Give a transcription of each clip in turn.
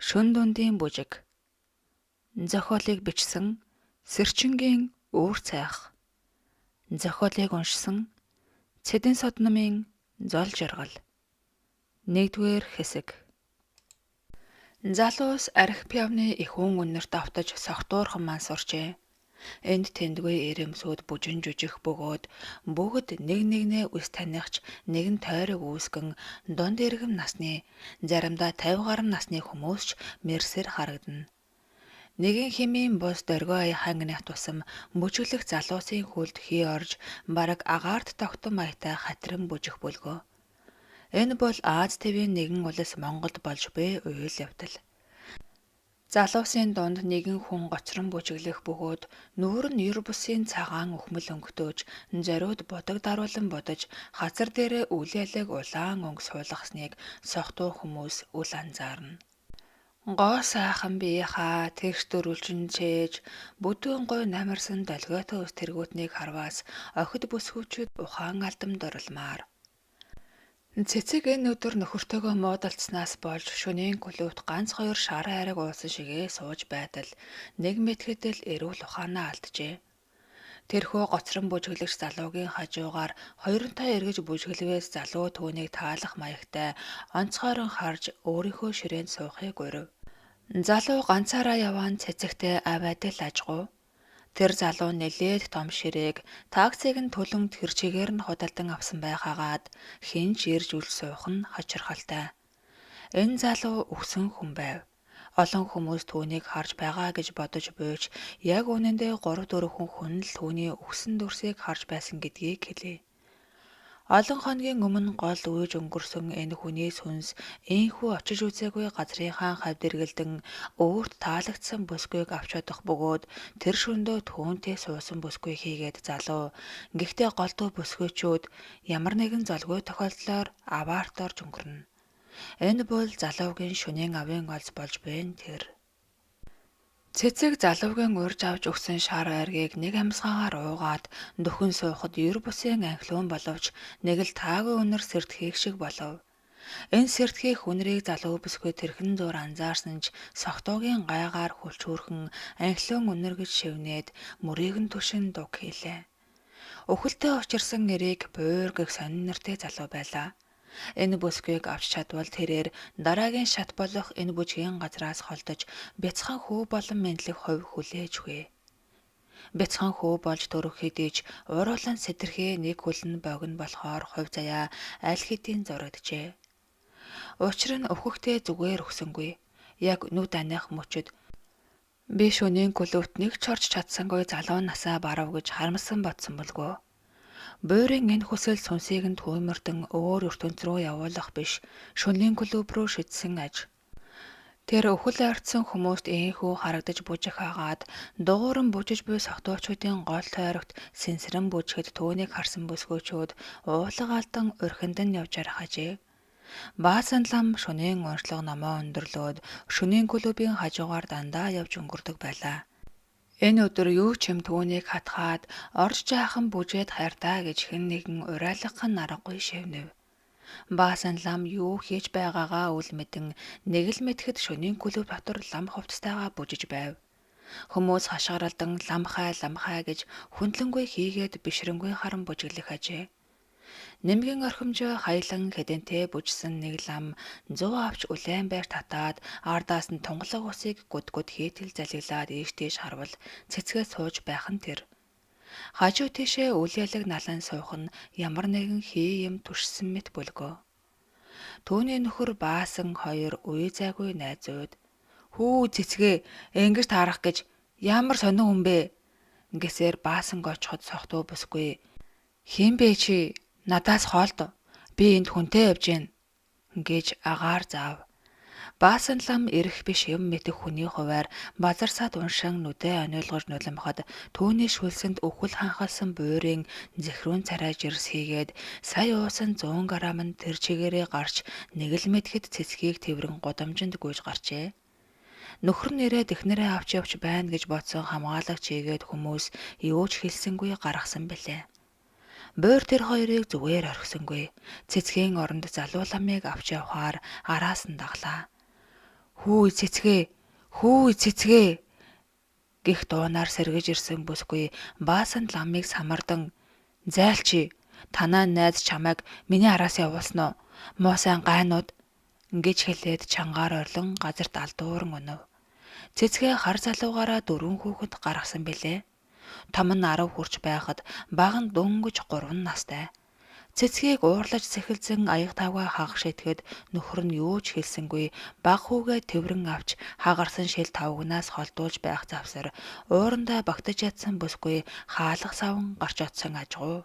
Шөн дундын бүжиг. Зохиолыг бичсэн Сэрчингийн Үүр цайх. Зохиолыг уншсан Цэдэн Содномын Зол жаргал. 1-р хэсэг. Залуус архи пиавны их хүн үнэрт автаж согтуурхан маань сурчээ. Энд тэндгүй ирэмсүүд бүжин жүжих бөгөөд бүгд нэг нэгнээ үс танихч нэгэн тойрог үүсгэн дунд иргэм насны заримдаа 50 гаруй насны хүмүүс ч мэрсэр харагдана. Нэгэн хэмээн бус дөргөө хангиных тусам бүжиглэх залуусын хүлд хий орж бараг агаарт тогтон маятай хатран бүжих бүлгөө. Энэ бол Аз твийн нэгэн улс Монголд болж буй үйл явдал. Залуусын дунд нэгэн хүн гоцрон бүжиглэх бөгөөд нүүр нь ер бусын цагаан өхмөл өнгөтөөж зориуд будаг даруулан бодож хазар дээрээ үлээлэг улаан өнгө суулгасныг сохтуу хүмүүс үл анзаарна. Гоо сайхан биеха тэгш дөрвөлжин чээж бүдүүн гой намарсан долгиотой ус тэргүүтнийг харваас охид бүсгүүчүүд ухаан алдам дурлмаар. Цэцэг энэ өдөр нөхөртөөгөө муудалцснаас болж шөнийн клубт ганц хоёр шар хайраг уусан шигээ сууж байтал нэг мэтгэдэл эрүүл ухаанаа алджээ. Тэрхүү гоцрон бүжиглэгч залуугийн хажуугаар хоёронтой эргэж бүжиглвээс залуу түүнийг таалах маягтай онцгойрон харж өөрийнхөө ширээнд суухыг гуйв. Залуу ганцаараа яваан цэцэгтэй авайдал ажгуу. Тэр залуу нэлээд том ширээг таксиг нь түлэн тэр чигээр нь худалдан авсан байхаагаад хинч ирж үл суух нь хачирхалтай. Энэ залуу өгсөн хүн байв. Олон хүмүүс түүнийг харж байгаа гэж бодож буйч яг үнэндээ 3-4 хүн л түүний өгсөн дүрсийг харж байсан гэдгийг хэлээ. Олон хоногийн өмнө гол үйж өнгөрсөн энэ хүний сүнс ийхүү очиж үзээгүй газрынхаа хавьд эргэлдэн өөрт таалагдсан бүсгүйг авч чадах бөгөөд тэр шөндөө түүнтэй суусан бүсгүй хийгээд залуу. Гэхдээ голдуу бүсгүйчүүд ямар нэгэн золгүй тохиолдлоор аваарт орж өнгөрнө. Энэ бол залуугийн шөнийн авийн олз болж байна тэр. Цэцэг залуугийн урьж авч өгсөн шар айргийг нэг амсгаагаар уугаад дөхөн суухад ер бусын анхлуун боловч нэг л таагүй үнэр сэрдэхийг шиг болов. Энэ сэрдэхийг хүнрийг залуу бүсгүй тэрхэн зур анзаарсан ч согтуугийн гайгаар хүлчүүрхэн анхлуун үнэр гэж шивнээд мөрийг нь түшин дуг хийлээ. Өхөлтөө учирсан нэрийг буур гэх сонин нэртэй залуу байлаа. Энэ бүсгүйг авч чадвал тэрээр дараагийн шат болох энэ бүжгийн газраас холдож бяцхан хүү болон мэдлэг хувь хүлээж хүэ. Бяцхан хүү болж төрөх хэдийч уруулан сэтэрхээ нэг хүлэн богино болохоор хувь заяа аль хэдийн зураgjээ. Учир нь өвхөхтэй зүгээр өгсөнгүй. Яг нүд аних мөчөд би шөнийн клубт нэг ч орж чадсангүй залуу насаа барав гэж харамсан бодсон болгүй. Буурын энэ хүсэл сүнсийг нь түймэрдэн өөр ертөнц рүү явуулах биш, шөнийн клуб руу шидсэн аж. Тэр өхөл ойртсон хүмүүст ийхүү харагдаж бүжих хагаад дууран бүжиж буй согтуучуудын гол тойрогт сэнсрэн бүжихэд түүнийг харсан бүсгүйчүүд уулга алдан урхинд нь явж арахажээ. Баасан лам шөнийн уншлага номоо өндөрлөөд шөнийн клубын хажуугаар дандаа явж өнгөрдөг байлаа. Энэ өдөр юу ч юм түүнийг хатгаад орж жаахан бүжээд хайртаа гэж хэн нэгэн урайлгах нь аргагүй шивнэв. Баасан лам юу хийж байгаагаа үл мэдэн нэг л мэтгэд шөнийн клуб дотор лам хувцастайгаа бүжиж байв. Хүмүүс хашгиралдан ламхай гэж хүндлэнгүй хийгээд бишрэнгүй харан бүжиглэх ажээ. Нэмгэн орхимжоо хайлан хэдэнтэй бүжсэн нэг лам 100 авч үлээн байр татаад ардаас нь тунгалаг усыг гүд хийтэл залгилаад ийш тийш харвал цэцгээ сууж байх нь тэр. Хажуу тийшээ үлээлэг налан суух нь ямар нэгэн хий юм түшсэн мэт бүлгөө. Түүний нөхөр Баасан хоёр үе зайгүй найзууд "Хүү цэцгээ ингэж таарах гэж ямар сонин хүн бэ?" гэсээр Баасан гочход сохтуу бүсгүй "Хэн бэ чи? Надаас хоолд. Би энд хүнтэй явж гин" гэж агаар заав. Баасан лам ирэх биш юм мэдэх хүний хуваар базарсаад уншин нүдээ ониулгаж нулимхад түүний шүлсэнд өвхөл ханхалсан буурын зэхрүүн царай жирс хийгээд сая уусан 100 грамм нь тэр чигээрээ гарч нэг л мэдхэд цэцгийг тэрвэн гудамжинд гүйж гарчээ. Нөхөр нэрээ эхнэрээ авч явж байна гэж бодсон хамгаалагч ийгээд хүмүүс юу ч хэлсэнгүй гаргасан бэлээ. Буур тэр хоёрыг зүгээр орхисонгүй. Цэцгийн оронд залуу ламыг авч явхаар араас нь даглаа. Хүү цэцгээ, хүү цэцгээ гих дуунаар сэргэж ирсэн бүсгүй Баасан ламыг самардан зайлчи танаа найз чамайг миний араас явуулсан уу? Муу сайн гайнууд гэж хэлээд чангаар орлон газарт алдууран өнөв. Цэцгээ хар залуугаараа 4 хүүхэд гаргасан билээ. Том нь 10 хүрч байхад баг нь дөнгөж 3 настай. Цэцгийг уурлаж сэхэлзэн аяг тавгаа хагаш итгэхэд нөхөр нь юу ч хэлсэнгүй баг хүүгээ тэврэн авч хагарсан шил тавгнаас холдуулж байх завсар уурандаа багтаж ядсан бүсгүй хаалга савн гарч отсон ажгуу.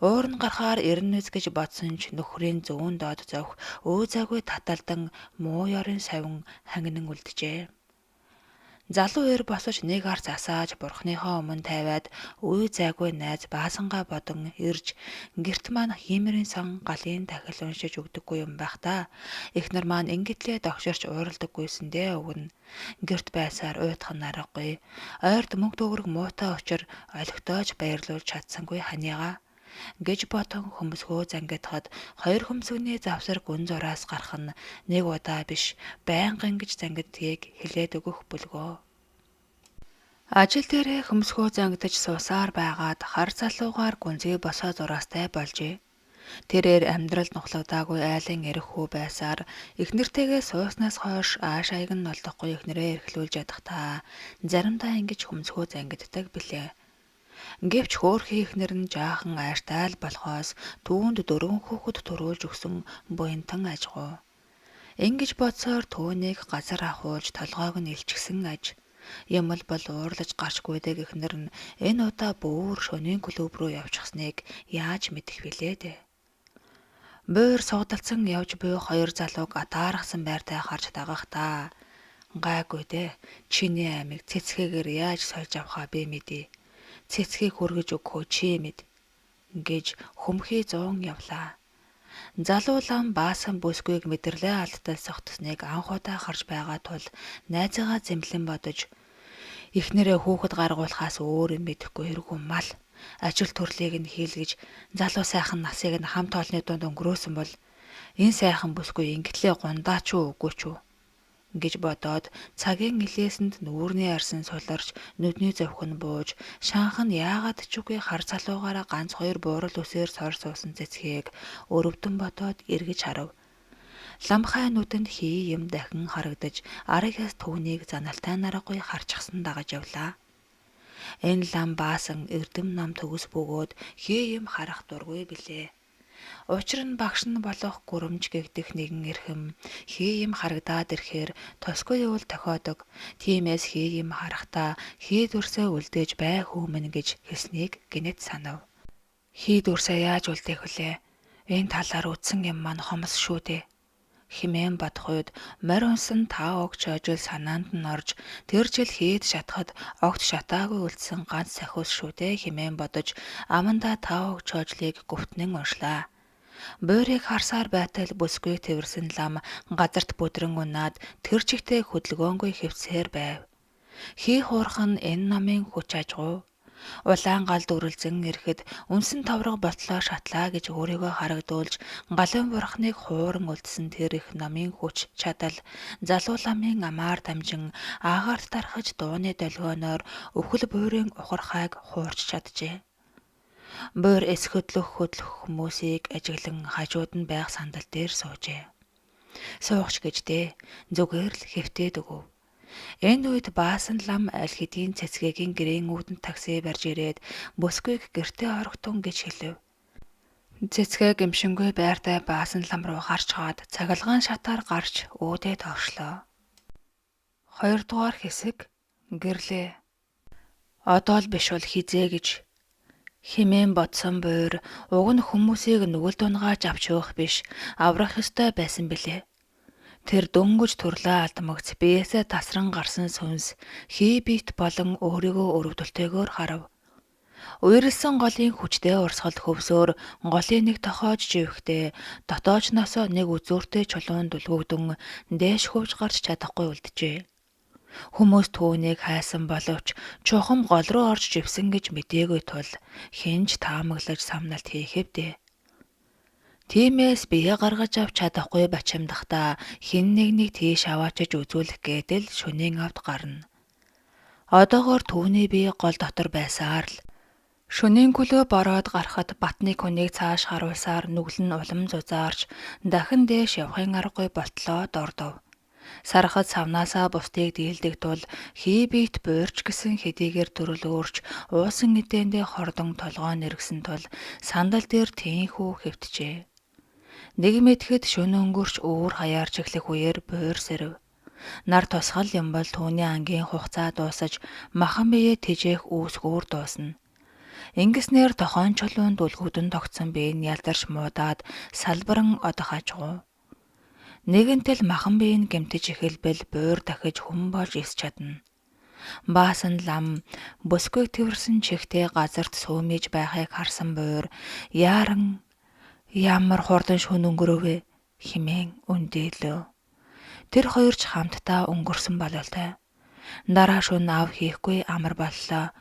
Уур нь гарахаар ирнэс гэж бодсон ч нөхрийн зүүн доод зовх өөзаагүй таталдан муу ёрын савин хангинан үлджээ. Залуу эр босож нэг ар засааж бурхныхоо өмнө тавиад үе зайгүй найз Баасангаа бодон ирж гэрт маань хиймэрийн сан галын дахил уншиж өгдөггүй юм байх та. Эхнэр маань ингэтлээ догширч ууралдаггүйсэндээ өгнө. Гэрт байсаар уйтах нь аргагүй. Ойрд мөнгө төгрөг муутай учир олигтойж баярлуулж чадсангүй ханиага гэж ботон хөмсгөө зангидахад 2 хөмсгөний завсар гүн зураас гарах нь нэг удаа биш байнгын гэж зангидгийг хэлээд өгөх бүлгөө. Ажил дээрээ хөмсгөө зангидаж суусаар байгаад хар залуугаар гүнзгий босоо зураастай болжээ. Тэрээр амьдралд нухлагдаагүй айлын эрх хүү байсаар эхнэртэйгээ сууснаас хойш ааш аяг нь олдохгүй эхнэрээ эрхлүүлж ядахтаа заримдаа ингэж хөмсгөө зангиддаг билээ. Гэвч хөөрхий эхнэр нь жаахан айртай л болохоос түүнд 4 хүүхэд төрүүлж өгсөн буянтан ажгуу. Ингэж бодсоор түүнийг газар ахуулж толгойг нь илчгсэн аж. Ямал бол уурлаж гарчгүйдэг эхнэр нь энэ удаа бүр шөнийн клуб руу явчихсныг яаж мэдэх вүлээ дээ. Буур суудалцсан явж буй 2 залууг атаархсан байртай харж дагахтаа. Гайгүй дээ. Чиний аймыг цэцгээгээр яаж сольж авахаа би мэдээ. Цэцгийг хүргэж өгөхөө чи мэд гэж хөмхий 100 явлаа. Залуу лам Баасан бүсгүйг мэдэрлээ алдтал согтсныг анх удаа харж байгаа тул найзаагаа зэмлэн бодож эхнэрээ хүүхэд гаргуулахаас өөр юм мэдэхгүй хэрэггүй мал ажил төрлийг нь хийлгэж залуу сайхан насыг нь хамт олонны дунд өнгөрөөсөн бол энэ сайхан бүсгүй ингэтлээ гундаа ч үгүй ч гэж бодоод цагийн илээсэнд нүүрний арсан суларч нүдний зовх нь бууж шанхан яагаад ч үгүй хар залуугаараа ганц 2 буурал үсээр сор суусан цэцгийг өрөвдөн бодоод эргэж харав. Ламхай нүдэнд хий юм дахин харагдаж аригаас түүнийг заналтай наргагүй харчихсан дагаж явлаа. Энэ лам Баасан эрдэм нам төгс бөгөөд хий юм харах дургүй билээ. Учир нь багш нь болох гүрэмж гэгдэх нэгэн эрхэм хий юм харагдаад ирэхээр тосгүй үл тохиодог. Тиймээс хий юм харахтаа хий дүрсээ үлдээж бай хүмүн гэж хэлснийг гинэт санав. Хий дүрсээ яаж үлдээх вүлээ? Энэ талаар үтсэн юм маань хомс шүү дээ. Химэн бодох үед морь унсан таа огч ажил санаанд нь орж тэр жил heid шатахад огт шатаагүй үлдсэн ганц сахиус шүү дээ химэн бодож амандаа таа огч ажлыг гүвтнэн уншлаа. Буурийг харсаар байтал бүсгүй тэрсэн лам газарт бүдрэн унаад тэр чигтээ хөдөлгөөнгүй хэвцээр байв. Хий хуурхан энэ намын хүч ажгуу. Улаан галд үрэлзэн ирэхэд үнсэн тавраг ботлоо шатлаа гэж өөрийгөө харагдуулж галын бурхныг хууран үлдсэн тэр их намын хүч чадал залуу ламын амаар дамжин аагарт тархаж дууны долгионоор өхөл буурын ухархайг хуурч чаджээ. Буур эсхөдлөх хүмүүсийг ажиглан хажууд нь байх сандал дээр суужээ. Суугч гэждээ зүгээр л хэвтээд өгөв. Энэ үед Баасан лам аль хэдийн цэцгээгийн гэрийн үүдэн такси барьж ирээд бүсгүйг гэртээ орогтун гэж хэлв. Цэцгээ гимшингүй байртай Баасан лам руу гарч хаад цагалгаан шатаар гарч өөдөө товшлоо. 2 дугаар хэсэг гэрлээ. Одоо л биш бол хизээ гэж химэн бодсон буур уг нь хүмүүсийг нүгэл дунгааж авч явах биш аврах ёстой байсан билээ. Тэр дөнгөж төрлөө алдмагц биесээ тасран гарсан сүнс хий бит болон өөрийгөө өрөвдөлтэйгээр харав. Уйрлсан голын хүчтэй урсгал хөвсөөр голын нэг тохоож живэхдээ дотоочноосоо нэг үзүүртэй чулуун дүлгөгдөн дээш хөвж гарч чадахгүй үлджээ. Хүмүүс түүнийг хайсан боловч чухам гол руу орж живсэн гэж мдээгүй тул хинж таамаглаж самналт хийхэвдээ. Тиймээс бие гаргаж авч чадахгүй бачимдахдаа хэн нэгнийг тийш аваачиж үзүүлэх гэдэл шөнийн авд гарна. Одоогоор түүний бие гол дотор байсаар л шөнийн көлөө бороод гарахад батны хүнийг цааш харуулсаар нүгэл нь улам зузаарч дахин дээш явахын аргагүй болтлоо дордов. Сархад савнаасаа бусдыг дийлдэг тул хий биет буурч гисэн хэдийгээр төрөлөөрч уусан эдээндээ хордон толгоо нэргсэн тул сандал дээр тийнхүү хэвтжээ. Нэг мэтгэд шөнө өнгөрч өөр хаяарч эхлэх үеэр буур сэрв. Нар тусгал юм бол түүний ангийн хугацаа дуусаж махан биеэ тэжээх үүсгүүр дуусна. Ингэснээр тохон чулуунд үлгүүдэн тогтсон бие нь ялдарч муудаад салбаран одохажгүй. Нэгэнтэл махан бие нь гэмтэж эхэлбэл буур дахиж хүм болж ис чадна. Баасан лам бүсгүй тэрсэн чихтэй газарт сөөмиж байхыг харсан буур яаран ямар хурдан шөнө өнгөрөвэ химэн үндээлөө. Тэр хоёр ч хамтдаа өнгөрсөн бололтой. Дараа шөнө ав хийхгүй амар боллоо.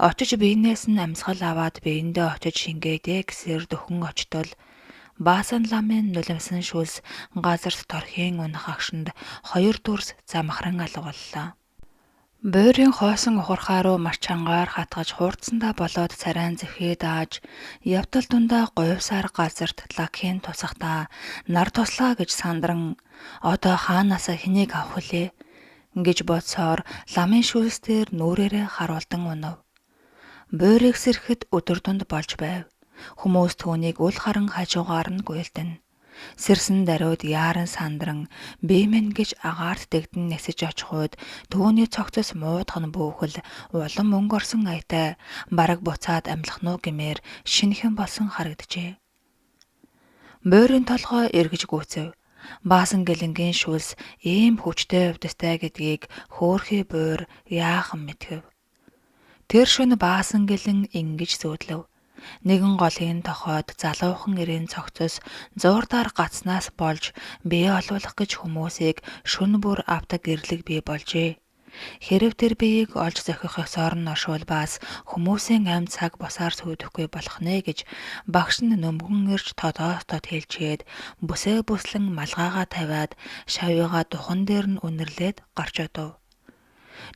Очиж биенээс нь амьсгал аваад биендээ очиж шингээдэ гэсээр дөхөн очтол Баасан ламын нулимсан шүлс газарт торхийн унах агшинд хоёр дүрс замхран алга боллоо. Буурийн хоосон ухархаа руу маш чангаар хатгаж хурдсандаа болоод царайн зэвхээ дааж явтал дундаа говьсаар газарт лагхийн тусахтаа нар туслаа гэж сандран одоо хаанаасаа хэнийг авах вүлээ гэж бодсоор ламын шүүлсээр нүрээрээ харуулдан унав. Буурийг сэрхэд өдөр дунд болж байв. Хүмүүс түүнийг үл харан хажуугаар нь гуйлдана. Сэрсэн даруйд яаран сандран биймэн гэж агаарт дэгдэн нэсэж очиход түүний цогцос муудах нь бөөхөл улам мөнгө орсон аятай бараг буцаад амьлах нуу гэмээр шинэхэн болсон харагджээ. Буурийн толгой эргэж гүйцэв. Баасан гэлэнгийн шүлс ийм хүчтэй өвдөстэй гэдгийг хөөхий буур яахан мэдгэв. Тэр шөнө баасан гэлэн ингэж зөөдлөв. Нэгэн голын тохойд залуухан ирэн цогцос зуурдаар гацнаас болж бие олуулах гэж хүмүүсийг шөнө бүр авдаг гэрлэг бий болжээ. Хэрэв тэр биеийг олж зохих ёсоор нь оршуулбаас хүмүүсийн амьд цаг босаар сүйдэхгүй болох нэ гэж багш нь нөмгөн ирж тодоостод хэлчихэд бүсээ бүслэн малгайгаа тавиад шавьяага духан дээр нь үнэрлээд гарч одов.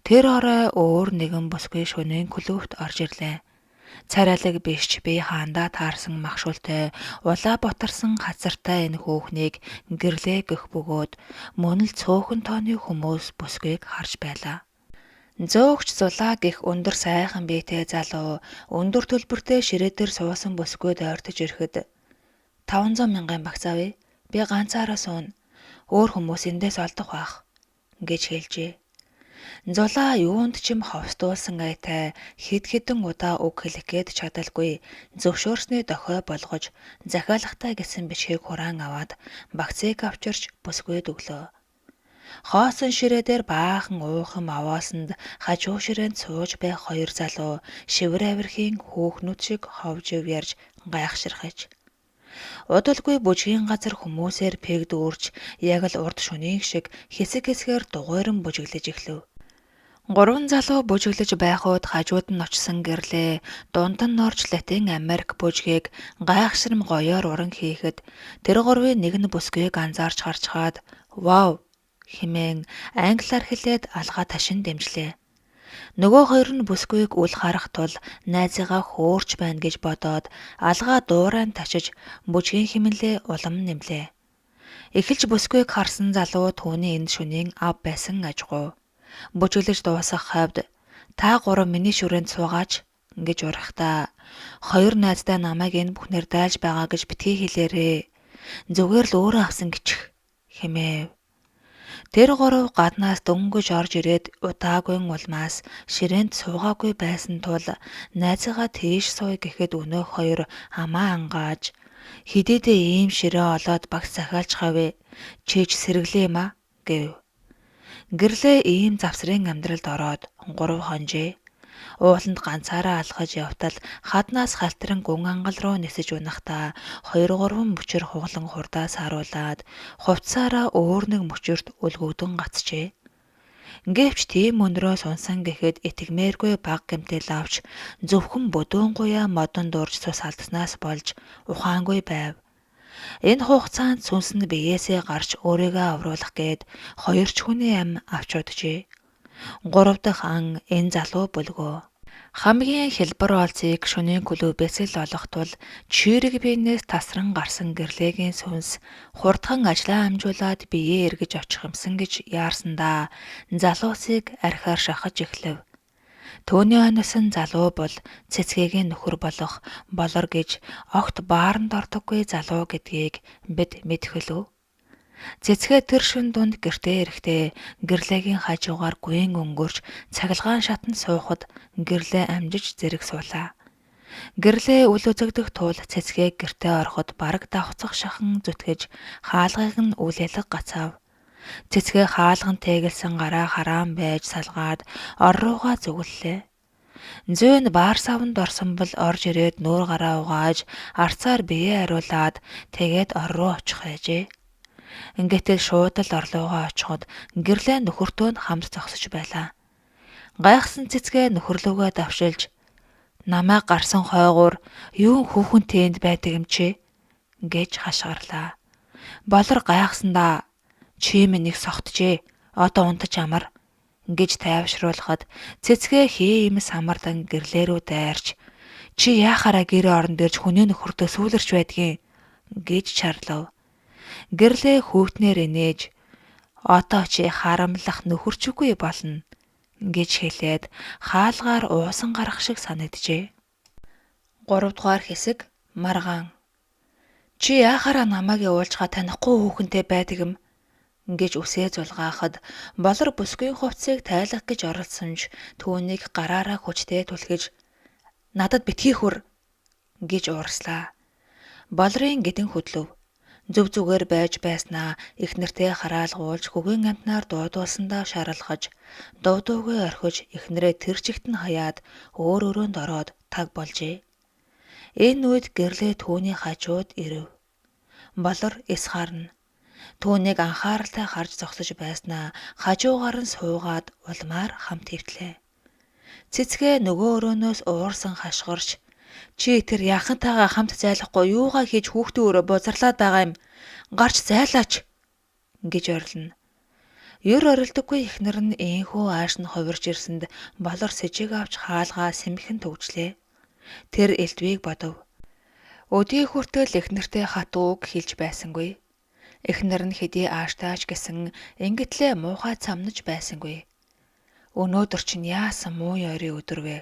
Тэр орой өөр нэгэн бүсгүй шөнийн клубт орж ирлээ. Царайлаг бишч бие хаандаа таарсан махшуултай улаа ботарсан хазартай энэ хөөхнийг гэрлээ гэх бөгөөд мөн л цөөхөн тооны хүмүүс бүсгүйг харж байлаа. Зөөгч зулаа гэх өндөр сайхан биетэй залуу өндөр төлбөртэй ширээ дээр суусан бүсгүйд ойртож ирэхэд 500 мянган багц авъя. Би ганцаараа суун. Өөр хүмүүс эндээс олдох байх гэж хэлжээ. Зулаа юунд ч юм ховстуулсан аятай хэд хэдэн удаа үг хэлэх гээд чадалгүй зөвшөөрснөө дохой болгож захиалгатай гэсэн бичгийг хураан аваад багцыг авчирч бүсгүйд өглөө. Хоосон ширээ дээр баахан уухан аваасанд хажуу ширээнд сууж байх хоёр залуу шивэр авирхийн хөөхнүүд шиг ховж ярьж гайхширхаж. Удалгүй бүжгийн газар хүмүүсээр пэгдүүрч яг л урд шөнийн шиг хэсэг хэсгээр дугуйран бүжиглэж эхлэв. Гурван залуу бүжиглэж байхууд хажууд нь очсон гэрлээ дунд нь орж Латин Америк бүжгийг гайхширм гоёор уран хийхэд тэр гурвын нэг нь бүсгүйг анзаарч харчхаад "Вау" хэмээн англиар хэлээд алгаа ташин дэмжлээ. Нөгөө хоёр нь бүсгүйг үл харах тул найзыгаа хөөрч байна гэж бодоод алгаа дуурайн ташиж бүжгийн хэмнэлээ улам нэмлээ. Эхэлж бүсгүйг харсан залуу түүний энд шөнийн ав байсан ажгүй. Бүжиглэж дуусгах хавьд "Та гурав миний шүрээнд суугаач" гэж урихдаа хоёр найздаа намайг энэ бүхнэр дайлж байгаа гэж битгий хэлээрээ. Зүгээр л өөрөө авсан гिचх хэмээв. Тэр гурав гаднаас дөнгөж орж ирээд удаагүй улмаас ширээнд суугаагүй байсан тул найзыгаа тийш сууя гэхэд өнөөх хоёр амаа ангааж "Хэдийдээ ийм ширээ олоод багц захиалж хавь чийж сэргэлээ юм а" гэв. Гэрлээ ийм завсрын амьдралд ороод 3 хонжээ. Ууланд ганцаараа алхаж явтал хаднаас халтран гүн ангал руу нисэж унахтаа 2-3 мөчөр хуглан хурдаас харуулад хувцсаараа өөр нэг мөчөрт үлгүүдэн гацжээ. Гэвч тийм өнрөө сунсан гэхэд итгэмээргүй баг гэмтэл авч зөвхөн бүдүүн гуяа модон дурж цус алдснаас болж ухаангүй байв. Энэ хугацаанд сүнс нь биеэсээ гарч өөрийгөө авруулах гээд хоёр ч хүний ам авч уджээ. 3 дахь ан энэ залуу бүлгөө. Хамгийн хэлбэр олзыг шөнийн клубээс л олох тул чирэг биенээс тасран гарсан гэрлээгийн сүнс хурдхан ажлаа амжуулаад биеэ эргэж очих юмсан гэж яарсандаа залуусыг архиар шахаж эхлэв. Төвний оносон залуу бол цэцгийн нөхөр болох болор гэж огт бааранд ордоггүй залуу гэдгийг бид мэдхэлв. Цэцгээ тэр шин дунд гэртээ ирэхдээ гэрлээгийн хажуугаар гүйн өнгөрч цахилгаан шатанд суухад гэрлээ амжиж зэрэг суулаа. Гэрлээ үл үзэгдэх тул цэцгээ гэртээ ороход бараг давхцах шахан зүтгэж хаалгыг нь үл ялэг гацаав. Цэцгээ хаалган тэгэлсэн гараа хараан байж салгаад ор руугаа зүгэллээ. Зүйн баар савнд орсон бол орж ирээд нүүр гараа угааж арцаар биеэ ариулаад тэгээд ор руу очих байжээ. Ингээд шууд л орлуугаа очиход гэрлээ нөхөртөө нь хамт зогсож байлаа. Гайхсан цэцгээ нөхөрлөгөө давшилж намайг гарсан хойгуур юун хүүхэн тэнд байдаг юм чи гэж хашгирлаа. Болор гайхсандаа чи минь нэг согтжээ. Одоо унтаж амар гэж тайвшруулахад цэцгээ хээ юм самардан гэрлээ рүү дайрч чи яахаараа гэр орон дээрж хүний нөхөртөө сүүлэрч байдгийн гэж чарлав. Гэрлээ хүүтнээр инээж одоо чи харамлах нөхөрчгүй болно гэж хэлээд хаалгаар уусан гарах шиг санагджээ. 3 дугаар хэсэг маргаан. Чи яахаараа намайг явуулчгаа танихгүй хүүхэнтэй байдаг юм гэж үсээ зулгаахад болор бүсгүй хувцсыг тайлах гэж оролцсонч түүнийг гараараа хүчтэй түлхэж надад битгий хүр гэж уурслаа. Болрын гэдэн хөдлөв. Зүв зүгээр байж байснаа их нэртэй хараалгуулж хөгийн амтнаар дуудуулсандаа шаралгаж дуудуугүй орхиж ихнэрээ тэр чигт нь хаяад өөр өрөөнд ороод таг болжээ. Энэ үед гэрлээ түүний хажууд ирэв. Болор эс харна. Түүнийг анхааралтай харж зогсож байснаа хажуугаар нь суугаад улмаар хамт хөвтлээ. Цэцгээ нөгөө өрөөнөөс уурсан хашгирч чи тэр яхантайгаа хамт зайлахгүй юугаа хийж хүүхдээ өрөө бузарлаад байгаа юм. Гарч зайлаач гэж орилно. Ер орилдоггүй ихнэр нь ээнхүү ааш нь хувирж ирсэнд болор сэжиг авч хаалгаа сэмхэн төгжлээ. Тэр элдвийг бодов. Өдий хүртэл ихнэртэй хат үг хэлж байсангүй. Эхнэр нь хэдий ааштай гэсэн ингэтлээ муухай цамнаж байсангүй. Өнөөдөр чинь яасан муу ёрийн өдөр вэ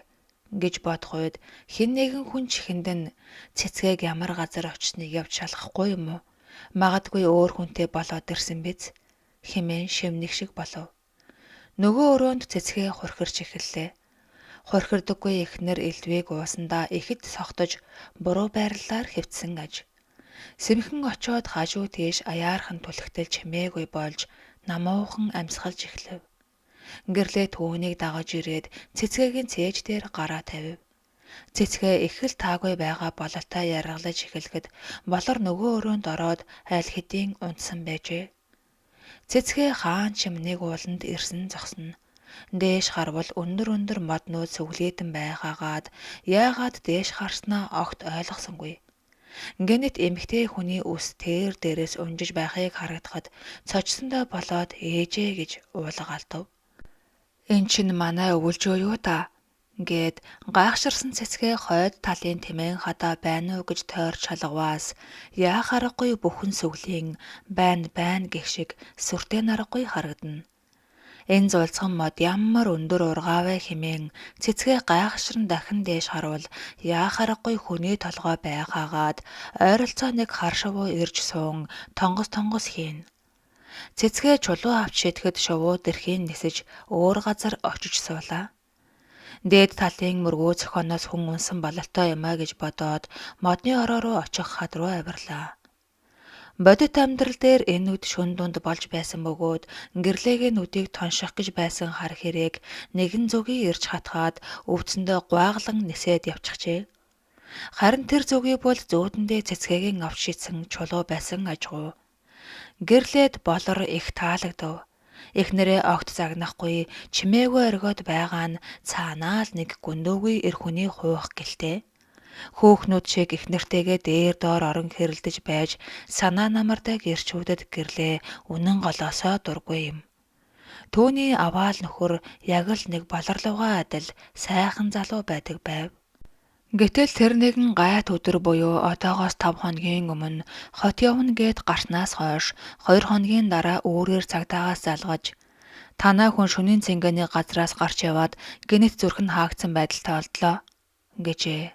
гэж бодох үед хэн нэгэн хүн чихэнд нь цэцгээг ямар газар очсныг явж шалгахгүй юм уу? Магадгүй өөр хүнтэй болоод ирсэн биз? Хэмээн шивнэх шиг болов. Нөгөө өрөөнд цэцгээ хурхирч эхэллээ. Хурхирдаггүй эхнэр элдвийг уусандаа ихэд согтож буруу байрлалаар хэвтсэн аж. Сэмхэн очоод хажуу тийш аяархан түлхтэл чимээгүй болж намуухан амьсгалж эхлэв. Гэрлээ түүнийг дагаж ирээд цэцгээгийн цээж дээр гараа тавив. Цэцгээ их л таагүй байгаа бололтой яргалж эхлэхэд болор нөгөө өрөөнд ороод аль хэдийн унтсан байжээ. Цэцгээ хаан чимнийг ууланд ирсэн зогсно. Дээш харвал өндөр моднууд сүглээдэн байгаагаад яагаад дээш харснаа огт ойлгосонгүй. Гэнэт эмэгтэй хүний үс тэр дээрээс унжиж байхыг харагдахад цочсондоо болоод ээжээ гэж уулга алдав. Эн чинь манай өвөлжөө юу та гэд гайхширсан цэцгээ хойд талын тэмээн хадаа байна уу гэж тойрч шалгаваас яахаарахгүй бүхэн сүглийн байна гэх шиг сүртэй наргагүй харагдана. Энэ зулцхан мод ямар өндөр ургаавэ хэмээн цэцгээ гайхширн дахин дээш харвал яахаарахгүй хүний толгой байгаагаад ойролцоо нэг хар шувуу ирж суун тонгос хийн. Цэцгээ чулуу авч шидэхэд шувуу дэрхийн нисэж өөр газар очиж суулаа. Дээд талын мөргөө зохионоос хүн унсан бололтой юм а гэж бодоод модны ороо руу очих хад руу авирлаа. Бодит амьдрал дээр энэ үд шөн дунд болж байсан бөгөөд гэрлээгийн нүдийг тонших гэж байсан хар хэрээг нэгэн зүгийг ирж хатгаад өвцөндөө гуайглан нисээд явчихжээ. Харин тэр зүгийг бол зүүдэндээ цэцгээгийн авч шидсэн чулуу байсан ажгүй. Гэрлээд болор их таалагдав. Эхнэрээ огт загнахгүй чимээгүй оргиод байгаа нь цаанаа л нэг гүндөөгүй эр хүний хуух гэлтэй. Хүүхнүүд шиг их нэртэйгээ дээр доор орон хэрэлдэж байж санаа намардаг ирчүүдэд гэрлээ үнэн голоосоо дургүй юм. Төвний аваал нөхөр яг л нэг баларлуугаа адил сайхан залуу байдаг байв. Гэтэл тэр нэгэн гайт өдөр буюу одоогоос 5 хоногийн өмнө хот явна гээд гарснаас хойш 2 хоногийн дараа өөрөөр цагдаагаас залгаж танаа хүн шөнийн цэнгэний газраас гарч яваад гинэт зүрх нь хаагдсан байдалтай олдлоо гэжээ.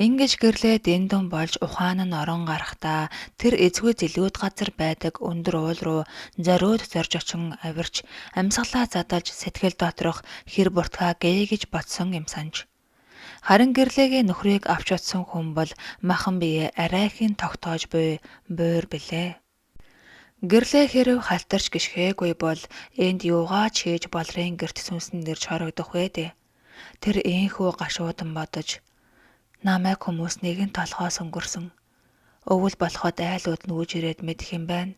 Ингэж гэрлээ дэндүн болж ухаан нь орон гарахдаа тэр эзгүй зэлгүүд газар байдаг өндөр уул руу зориуд зорж очин авирч амьсгалаа задалж сэтгэл доторх хэр буртгаа гээ гэж бодсон юм санж. Харин гэрлээгээ нөхрийг авч утсан хүн бол махан бие арайхийн тогтоож буй буур билээ. Гэрлээ хэрв халтарч гიშгээгүй бол энд юугаа ч хийж болрын гэрт сүнсэн нэрж хорогдох вэ дээ. Тэр ийхүү гашуудан бодож намайг хүмүүс нэгэн толгоос өнгөрсөн. Өвөл болоход айлууд нүүж ирээд мэдэх юм байна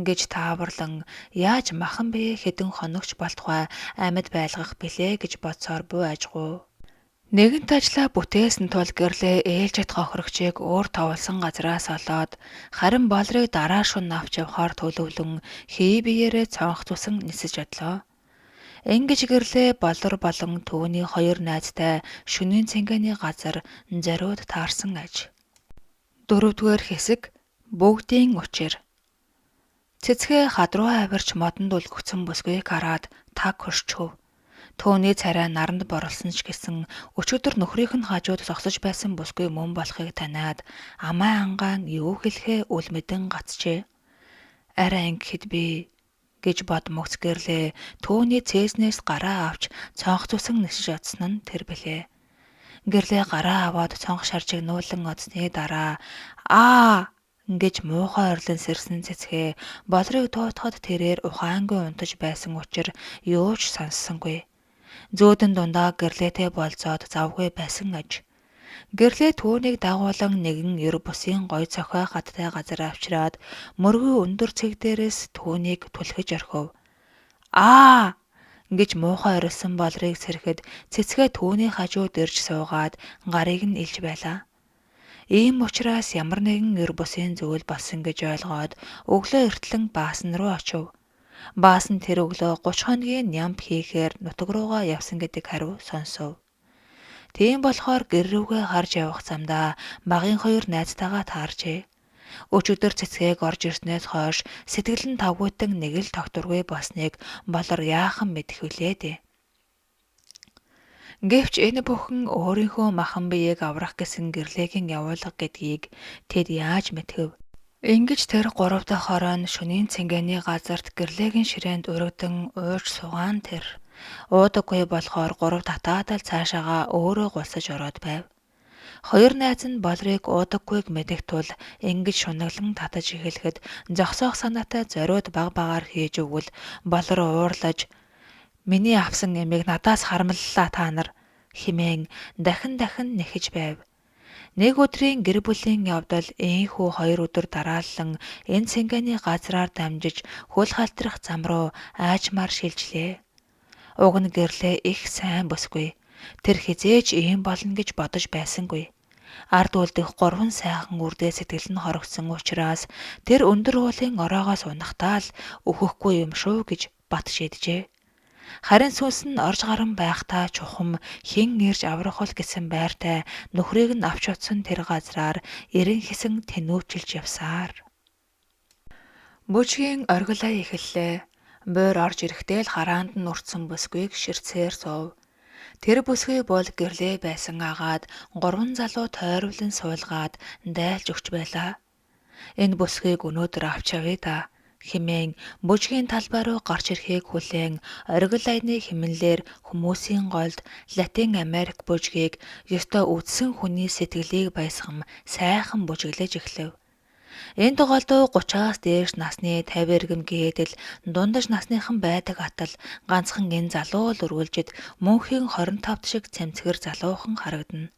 гэж тааварлан яаж махан бие хэдэн хоногч болтугай амьд байлгах билээ гэж бодсоор буй ажгүй. Нэгэнт ажлаа бүтээсэн тул гэрлээ ээлжид хохирогчийг өөр товлсон газраас олоод харин болрыг дараа шөнө авч явахаар төлөвлөн хий биеэрээ цонх тусан нисэж одлоо. Ингэж гэрлээ болор болон төвний 2 найзтай шөнийн цэнгэний газар зориуд таарсан аж. 4-р хэсэг бүгдийн учир. Цэцгээ хадруу авирч модонд үлгэгцэн бүсгүйг хараад таг хурчв. Төвний царай наранд борлсон ч гэсэн өчигдөр нөхрийнх нь хажууд зогсож байсан бүсгүй мөн болохыг таниад амаа ангаан юу хэлэхээ үл мэдэн гацжээ. Арай ингэхэд би гэж бодмогц гэрлээ төвний цээснээс гараа авч цонх зүсэн нисэж одсон нь тэр билээ. Гэрлээ гараа аваад цонх шаржиг нуулан одсны дараа гэж муухай орлон сэрсэн цэцгээ болрыг туутахад тэрээр ухаангүй унтаж байсан учраас юу ч сонссонгүй. Зөөдөн дундаа гэрлээтэй болцоод завгүй байсан аж. Гэрлээ түүнийг дагуулan нэгэн ер бусын гой цохой хаттай газар авчираад мөргөө өндөр цэг дээрээс түүнийг түлхэж орхив. Гэж муухай орилсон болрыг сэрхэд цэцгээ түүний хажууд ирж суугаад гарыг нь илж байлаа. Ийм учраас ямар нэгэн ер бусын зүйл болсон гэж ойлгоод өглөө эртлэн баасан руу очив. Баасан тэр өглөө 30 хоногийн нямп хийхээр нутаг руугаа явсан гэдэг хариу сонсов. Тийм болохоор гэр рүүгээ харж явах замдаа багын 2 найзтайгаа таарчээ. Өчигдөр цэцгээг орж ирснээс хойш сэтгэл нь тавгуйтан нэг л тогтургүй болсныг болор яахан мэдэх вүлээ дээ. Гэвч энэ бүхэн өөрийнхөө махан биеийг аврах гэсэн гэрлээгийн явуулга гэдгийг тэд яаж мэдхэв? Ингэж тэр 3 дахь хорон шөнийн цэнгэний газарт гэрлээгийн ширээнд урагдан уурж сугаан тэр. Уудаггүй болохоор 3 татаадал цаашаага өөрөө гулсаж ороод байв. 2 найз нь болрыг уудаггүйг мэдэх тул ингэж шунаглан татаж эхлэхэд зогсоох санаатай зориуд баг багаар хийж өгвөл болор уурлаж миний авсан эмийг надаас хармаллаа та нар хэмээн дахин нэхэж байв. Нэг өдрийн гэр бүлийн явдал ийхүү 2 өдөр дараалан энэ цэнгэний газраар дамжиж хөл халтрах зам руу аажмаар шилжлээ. Уг нь гэрлээ их сайн бүсгүй. Тэр хизээж ийм болно гэж бодож байсангүй. Ард үлдэх 3 сайхан үрдээ сэтгэл нь хорогдсон учраас тэр өндөр уулын ороогоос унахтаа л өөхөхгүй юм шүү гэж бат шийджээ. Харин сүнс нь орж гарan байхдаа чухам хэн ирж аврахул гэсэн байртай нөхрийг нь авч утсан тэр газраар эрен хэсэн тэнүүчилж явсаар. Бүжгийн оргилаа эхэллээ. Буур орж ирэхдээ л хараанд нь уртсан бүсгүйг ширцээр суув. Тэр бүсгүй бол гэрлээ байсан агаад 3 залуу тойрволон суулгаад дайлж өгч байлаа. Энэ бүсгүйг өнөөдөр авч явъя да хэмээн бүжгийн талбай руу гарч ирэхийг хүлээн оргил айны хэмнэлээр хүмүүсийн голд Латин Америк бүжгийг ёстой үдсэн хүний сэтгэлийг баясгам сайхан бүжиглэж эхлэв. Энэ тоглолтоо 30-аас дээш насны 50 эргэм гээдэл дундаж насныхан байдаг атал ганцхан энэ залуу л өргөлжид мөнхийн 25 шиг цэмцгэр залуухан харагдана.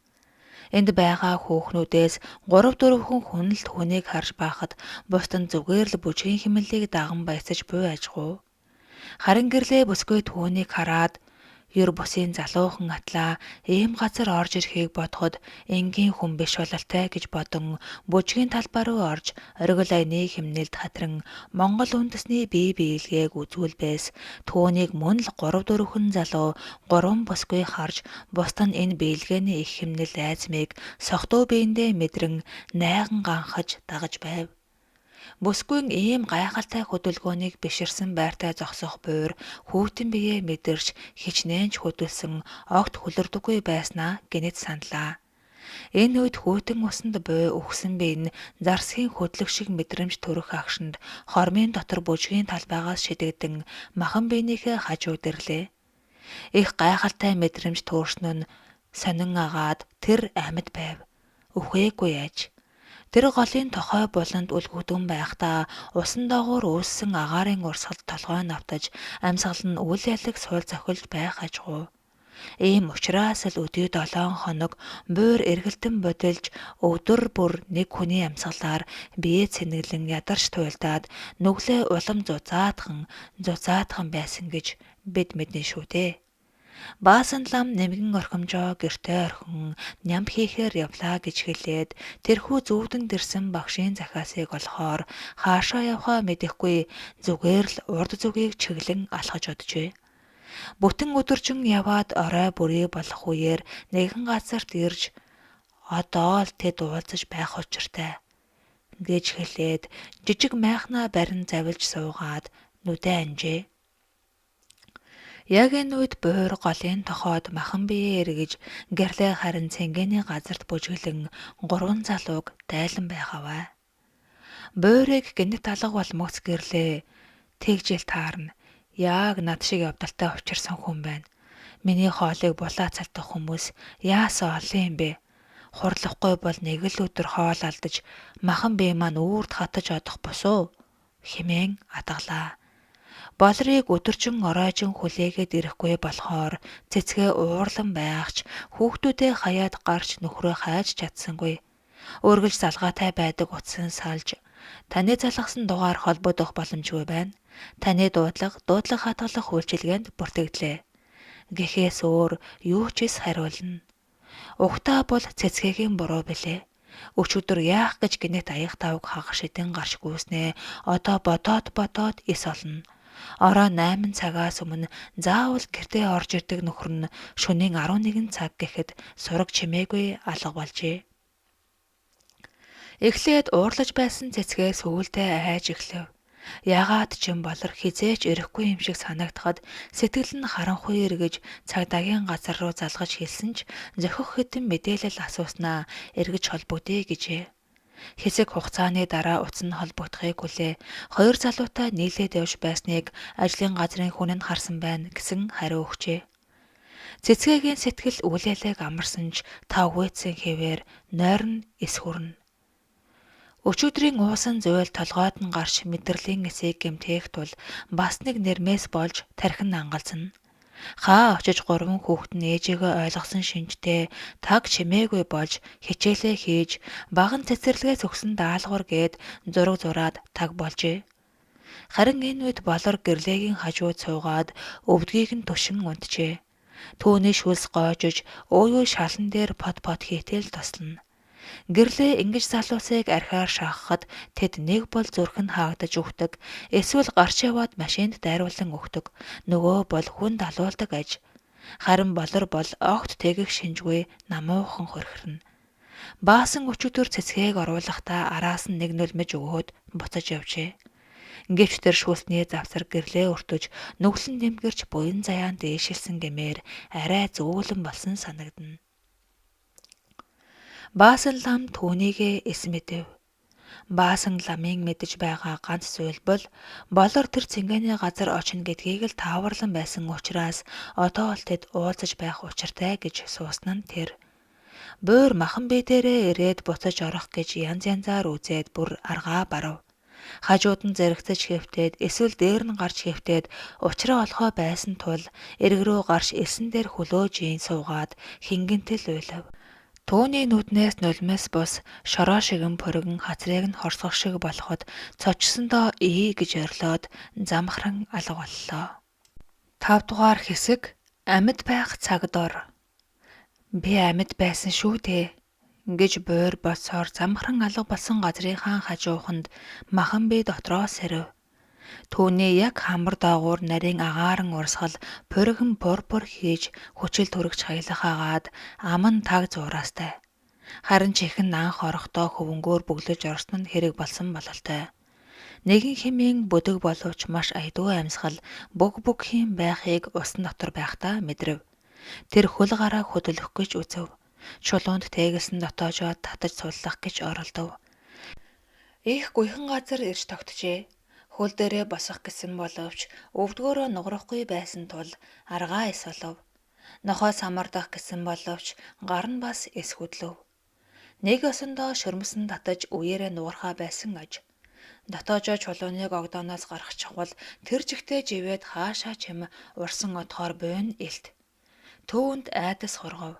Энд байгаа хүүхнүүдээс 3-4 хүн л түүнийг харж байхад бусд нь зүгээр л бүжгийн хэмнэлийг даган баясаж буй ажгүй. Харин гэрлээ бүсгүй түүнийг хараад Ер бусын залуухан атлаа ийм газар орж ирэхийг бодоход энгийн хүн биш бололтой гэж бодон бүжгийн талбай руу орж оргил айны хэмнэлд хатран Монгол үндэсний бие биелгээг үзүүлбээс түүнийг мөн л 3 4 залуу гурван бүсгүй харж бусд нь энэ биелгээний их хэмнэл айзмыг согтуу биендээ мэдрэн найган ганхаж дагаж байв. Бүсгүйн ийм гайхалтай хөдөлгөөнийг биширсэн байртай зогсох буур хүүтэн биеэ мэдэрч хичнээн ч хөдөлсөн огт хөлөрдөггүй байснаа гэнэт саналаа. Энэ үед хүүтэн усанд буй үхсэн бие нь зарсхийн хөдлөх шиг мэдрэмж төрөх агшинд хормын дотор бүжгийн талбайгаас шидэгдэн махан биенийхээ хажууд ирлээ. Их гайхалтай мэдрэмж төөрснө нь сонин агаад тэр амьд байв. Үхээгүй аж. Тэр голын тохой буланд үлгүдэн байхдаа усан доогуур үүссэн агаарын урсгалд толгой навтаж амьсгал нь үл ялэг суул зохилж байх ажгүй. Ийм учраас л өдөө 7 хоног буур эргэлтэн бодилж өдөр бүр нэг хүний амьсгалаар бие цэнэглэн ядарч туйлдаад нүглээ улам зузаатхан байсан гэж бид мэднэ шүү дээ. Баасан лам нэмгэн орхимжоо гэртээ орхин ням хийхээр явлаа гэж хэлээд тэрхүү зүвдэн дэрсэн багшийн захиасыг олохоор хаашаа явхаа мэдэхгүй зүгээр л урд зүгийг чиглэн алхаж оджээ. Бүтэн өдөржин яваад орой бүрий болох үеэр нэгэн газарт ирж одоо л тэд уулзаж байх учиртай гэж хэлээд жижиг майхнаа барин завилж суугаад нүдэ анжээ. Яг энэ үед буур голын тохойд махан биеэ эргэж гэрлээ харин цэнгэний газарт бүжиглэн 3 залууг дайлан байхаваа. Буурыг гэнэт алга болмогц гэрлээ тэгжил таарна. Яг над шиг явдалтай учирсан хүн байна. Миний хоолыг булаацалдах хүмүүс яасан олон юм бэ? Хурлахгүй бол нэг л өдөр хоол алдаж махан бие маань үүрд хатаж одох босуу хэмээн атгалаа. Болрыг өдөржин оройжин хүлээгээд ирэхгүй болохоор цэцгээ уурлан байгач хүүхдүүдээ хаяад гарч нөхрөө хайж чадсангүй. Өргөж залгаатай байдаг утсан салж таны залгасан дугаар холбогдох боломжгүй байна. Таны дуудлага хатгалах үйлчилгээнд бүртгэлээ. Гэхээс өөр юу ч хариулна. Угтаа бол цэцгээгийн буруу билээ. Өчигдөр яах гэж гинэт аяг тавг хагас шидэн гарч гүйснээ одоо бодоод эс олно. Ороо 8 цагаас өмнө заавал гэртээ орж ирдэг нөхөр нь шөнийн 11 цаг гэхэд сураг чимээгүй алга болжээ. Эхлээд уурлаж байсан цэцгээ сүүлдээ айж эхлэв. Яагаад ч юм болор хизээч ирэхгүй юм шиг санагдахад сэтгэл нь харанхуй эргэж цагдаагийн газар руу залгаж хэлсэн ч зохих хэдэн мэдээлэл асууснаа эргэж холбогдъё гэжээ. Хэсэг хугацааны дараа утас нь холбогдохыг хүлээ. 2 залуутай нийлээд явж байсныг ажлын газрын хүн нь харсан байна гэсэн хариу өгчээ. Цэцгээгийн сэтгэл үл ялэг амарсан ч тав үйцэн хэвээр нойрон эс хүрнэ. Өчигдрийн уусан зөөл толгойд нь гарч мэдрэлийн эсийг гэмтээх тул бас нэг нэрмээс болж тархин ангалзна. Хаа очиж 3 хүүхэд нь ээжигээ ойлгосон шинжтэй таг чимээгүй болж хичээлээ хийж баган цэцэрлэгээс өгсөн даалгавар гээд зураг зураад таг болжээ. Харин энэ үед болор гэрлээгийн хажууд суугаад өвдгийг нь түшин унтжээ. Түүний шүлс гоожиж ууй шалан дээр под хийтэл тослно. Гэрлээ ингэж залуусыг архиар шахахад тэд нэг бол зүрх нь хаагдаж өгдөг, эсвэл гарч яваад машинд дайруулан өгдөг, нөгөө бол хүнд алуулдаг аж. Харин болор бол огт тэгэх шинжгүй намуухан хорхирно. Баасан өчигдөр цэцгээг оруулахдаа араас нь нэг нулимж өгөөд буцаж явжээ. Гэвч тэр шүүлтний завсар гэрлээ өртөж нүглэн нэмгэрч буян заяан дээшилсэн гэмээр арай зөөлөн болсон санагдана. Баасан лам түүнийгээ эс мэдэв. Баасан ламын мэдэж байгаа ганц зүйл бол болор тэр цэнгэний газар очно гэдгийг л тааварлан байсан учраас одоо л тэд уулзаж байх учиртай гэж суусан нь тэр. Буур махан бие дээрээ ирээд буцаж орох гэж янзаар үзээд бүр аргаа барав. Хажууд нь зэрэгцэж хэвтээд эсвэл дээр нь гарч хэвтээд учраа олохоо байсан тул эрг рүү гарч элсэн дээр хөлөөж суугаад хингэнтэл уйлав. Түүний нүднээс нулимс бус шороо шигэн пөргөн хацрыг нь хорсгох шиг болоход цочсондоо гэж орлоод замхран алга боллоо. 5 дугаар хэсэг Амьд байх цаг дор. Би амьд байсан шүү дээ гэж буур босоор замхран алга болсон газрынхаа хажууханд махан би дотроо сэрэв. Түүний яг хамар доогуур нарийн агааран урсгал пурган пурпур хийж хүчил төрөгч хаялах агаад ам нь таг зураастай. Харин чихэн анх орохдоо хөвөнгөөр бүглэж орсон нь хэрэг болсон бололтой. Нэгэн хэмээн бүдэг боловч маш айдгүй амьсгал бүг хийм байхыг усан дотор байхдаа мэдрэв. Тэр хөл гараа хөдөлгөх гэж үзэв. Чулуунд тэгэлсэн дотоожоо татаж суллах гэж оролдов. Их гүйхэн газар ирж тогтжээ. Хөл дээрээ босох гэсэн боловч өвдгөөрөө нугарахгүй байсан тул аргаа эс олов. Нохоо самардах гэсэн боловч гар нь бас эс хөдлөв. Нэг осондоо шөрмсөн татаж үеэрээ нугархаа байсан аж. Дотоожоо чулууныг огдооноос гарах чухал тэр жигтэй живээд хаашаа чим урсан отохоор буйн илт. Төвөнд айдас хургав.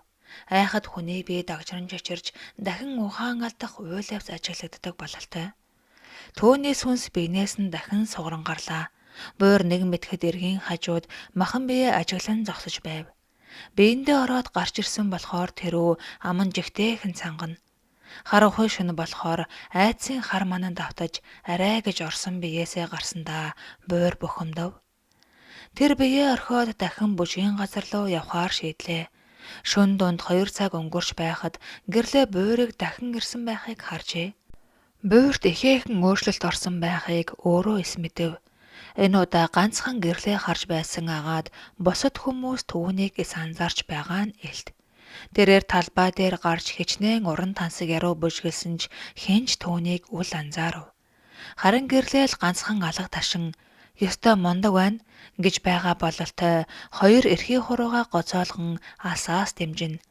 Айхад хүний бие дагжран чичирж дахин ухаан алдах уйл явц ажиглагддаг бололтой. Төөний сүнс биенээс нь дахин сугран гарлаа. Буур нэг мэтгэд эргийн хажууд махан бие ажиглан зогсож байв. Биендээ ороод гарч ирсэн болохоор тэрөө аман жигтэйхэн цангана. Харанхуй шөнө болохоор айдсын хар манан давтаж арай гэж орсон биеэсээ гарсандаа буур бухимдав. Тэр биеэ орхиод дахин бүжгийн газар руу явхаар шийдлээ. Шөнө дунд 2 цаг өнгөрч байхад гэрлээ буурыг дахин ирсэн байхыг харжээ. Буурт ихээхэн өөрчлөлт орсон байхыг өөрөө эс мэдэв. Энэ удаа ганцхан гэрлээ харж байсан агаад бусад хүмүүс түүнийг эс анзаарч байгаа нь илт. Тэрээр талбай дээр гарч хичнээн уран тансаг яруу бүжгэлсэн ч хинч түүнийг үл анзаарав. Харин гэрлээл ганцхан алга ташин "Ёстой мундаг байна" гэж байгаа бололтой 2 эрхий хуруугаа гоцоолгон асаас дэмжинэ.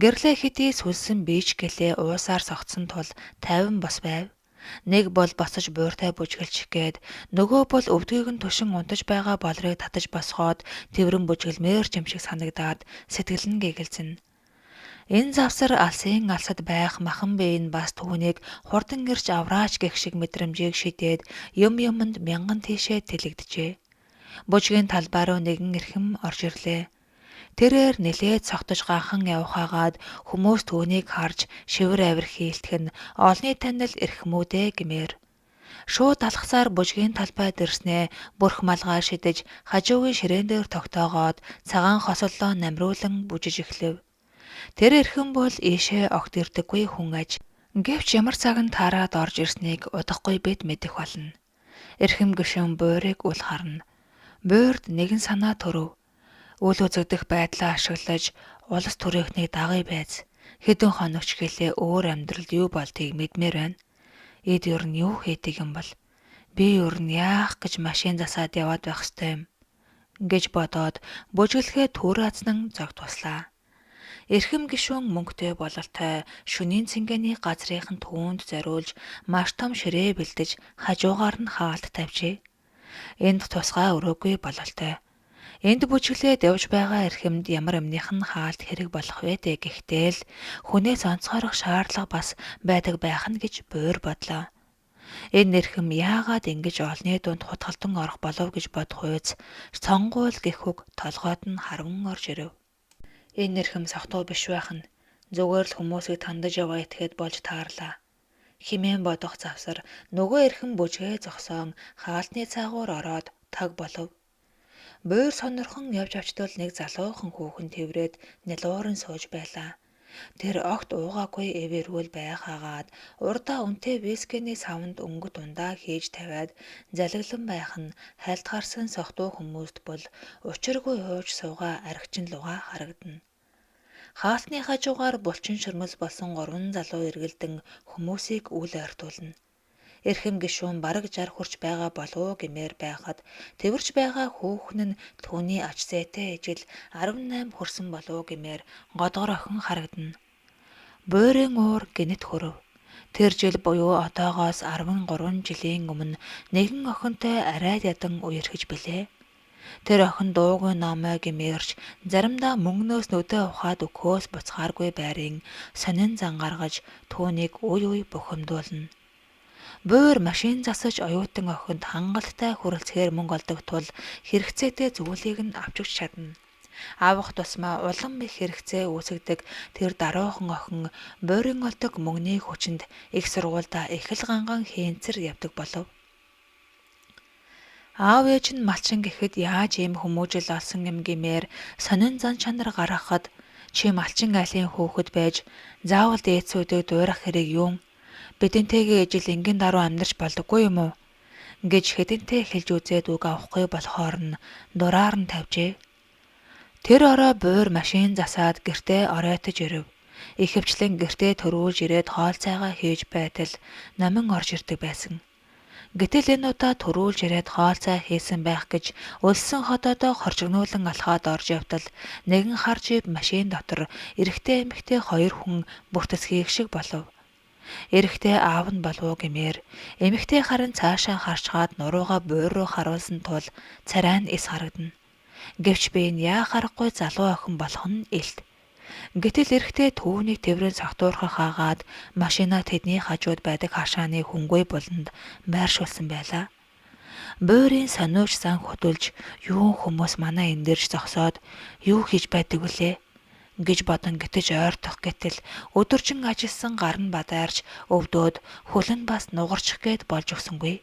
Гэрлээ хэдий сүлсэн бийч гэлээ уусаар согтсон тул 50 бос байв. Нэг бол босож бууртай бүжгэлчих гээд нөгөө бол өвдгийг нь түшин унтаж байгаа болрыг татаж босгоод тэрэн бүжгэлмээр ч юм шиг санагдаад сэтгэл нь гэгэлзэнэ. Энэ завсар алсын алсад байх махан бие нь бас түүнийг хурдан ирж авраач гэх шиг мэдрэмжийг шидээд юмд мянган тийшээ тэлэгдэжээ. Бүжгийн талбай руу нэгэн эрхэм орж ирлээ. Тэрээр нэлээд цогтож ганхан явхаагаад хүмүүс түүнийг харж шивэр авир хийлтгэн олны танил эрхмүүдээ гэмээр. Шууд алхсаар бүжгийн талбай дэрснээ бүрх малгай шидэж хажуугийн ширээн дээр тогтоогоод цагаан хосоллоо намруулан бүжиж эхлэв. Тэр эрхэм бол ийшээ огт ирдэггүй хүн аж. Гэвч ямар цагт таараад орж ирснийг удахгүй бид мэдэх болно. Эрхэм гишүүн буурыг үл харна. Буурд нэгэн санаа төрөв. Үл үзэгдэх байдлаа ашиглаж улс төрийнхнийг дагъя байц. Хэдэн хоногч гэлээ өөр амьдралд юу болдгийг мэдмээр байна. Эд ер нь юу хийдэг юм бол? Би ер нь яах гэж машин засаад яваад байх ёстой юм гэж бодоод бүжгэлэхээ түр азнан зогт туслаа. Эрхэм гишүүн мөнгөтэй бололтой шөнийн цэнгэний газрынхан түүнд зориулж маш том ширээ бэлдэж хажуугаар нь хаалт тавьжээ. Энд тусгай өрөөгүй бололтой. Энд бүжгэлээд явж байгаа эрхэмд ямар өмнөх нь хаалт хэрэг болох вэ гэхдээ л хүнээс онцгойрох шаардлага бас байдаг байх нь гэж буур бодлоо. Энэ эрхэм яагаад ингэж олны дунд хутгалдан орох болов гэж бодох үйц сонгуул гэх үг толгойд нь харван орж ирэв. Энэ эрхэм сохтуу биш байх нь зүгээр л хүмүүсийг тандаж яваа этгээд болж таарлаа. Химэн бодох завсар нөгөө эрхэм бүжгээ зогсоон хаалтны цаагуур ороод таг болов. Буур сонирхон явж очтол нэг залуухан хүүхэн тэврээд нялууран сууж байлаа. Тэр огт уугаагүй эвэрүүл байхаагаад урдаа үнтэй вискиний савнд өнгөт ундаа хийж тавиад залглан байх нь хайлтгаарсан сохтуу хүмүүст бол учиргүй ууж суугаа архичин лугаа харагдана. Хаалтны хажуугаар булчин шөрмөс болсон 3 залуу эргэлдэн хүмүүсийг үл ойртуулна. Эрхэм гишүүн бараг 60 хүрч байгаа болов гэмээр байхад тэрвэрч байгаа хүүхэн нь түүний ач зээтэй ижил 18 хүрсэн болов гэмээр годгор охин харагдана. Буурын уур гинэт хөрөв. Тэр жил буюу одоогоос 13 жилийн өмнө нэгэн охинтой арай ядан үерхэж билээ. Тэр охин дуугүй номой гэмээрч заримдаа мөнгнөөс нүдэ ухаад өкөөс буцхааргүй байрын сонин зан гаргаж түүнийг үе бухимдуулна. Буур машин засаж оюутан охинд хангалттай хүрэлцэхээр мөнгө олдог тул хэрэгцээтэй зүйлийг нь авч өгч чадна. Авах тусмаа улам их хэрэгцээ үүсгдэг тэр даруухан охин буйрын олдог мөнгөний хүчинд их сургуультай их л ганган хээнцэр явдаг болов. Аав ээж нь малчин гэхэд яаж ийм хүмүүжил олсон юм гэмээр сонин зан чанар гаргахад чи малчин айлын хүүхэд байж заавал дээдсүүдийг дуурах хэрэг юун? Бидэнтэйгээ ижил энгийн даруй амьдарч болдоггүй юм уу? Гэж хэдэнтэй хэлж үзээд үг авахгүй болохоор нь дураар нь тавьжээ. Тэр орой буур машин засаад гэртээ оройтож ирэв. Ихэвчлэн гэртээ төрүүлж ирээд хоол цайгаа хийж байтал намин орж ирдэг байсан. Гэтэл энэ удаа төрүүлж ирээд хоол цай хийсэн байх гэж өлсөн хотоодоо хоржигнуулан алхаад орж явтал нэгэн харж ив машин дотор эрэгтэй эмэгтэй хоёр хүн бүртсхийх шиг болов. Эрэгтэй аав нь болов уу гэмээр эмэгтэй харин цаашаа харчгаад нуруугаа буур руу харуулсан тул царай нь эс харагдана. Гэвч би энэ яа харахгүй залуу охин болох нь илт. Гэтэл эрэгтэй түүнийг тэврэн согтуурхах хаагаад машинаа тэдний хажууд байдаг хашааны хөнгөө буланд байршуулсан байлаа. Буурын сониуч сан хөдөлж юу хүмүүс манай энэ дэрж зогсоод юу хийж байдаг вүлээ гэж бодон гитэж ойртох гэтэл өдөржин ажилласан гар нь бадаарч өвдөөд хөлн бас нугарчих гээд болж өгсөнгүй.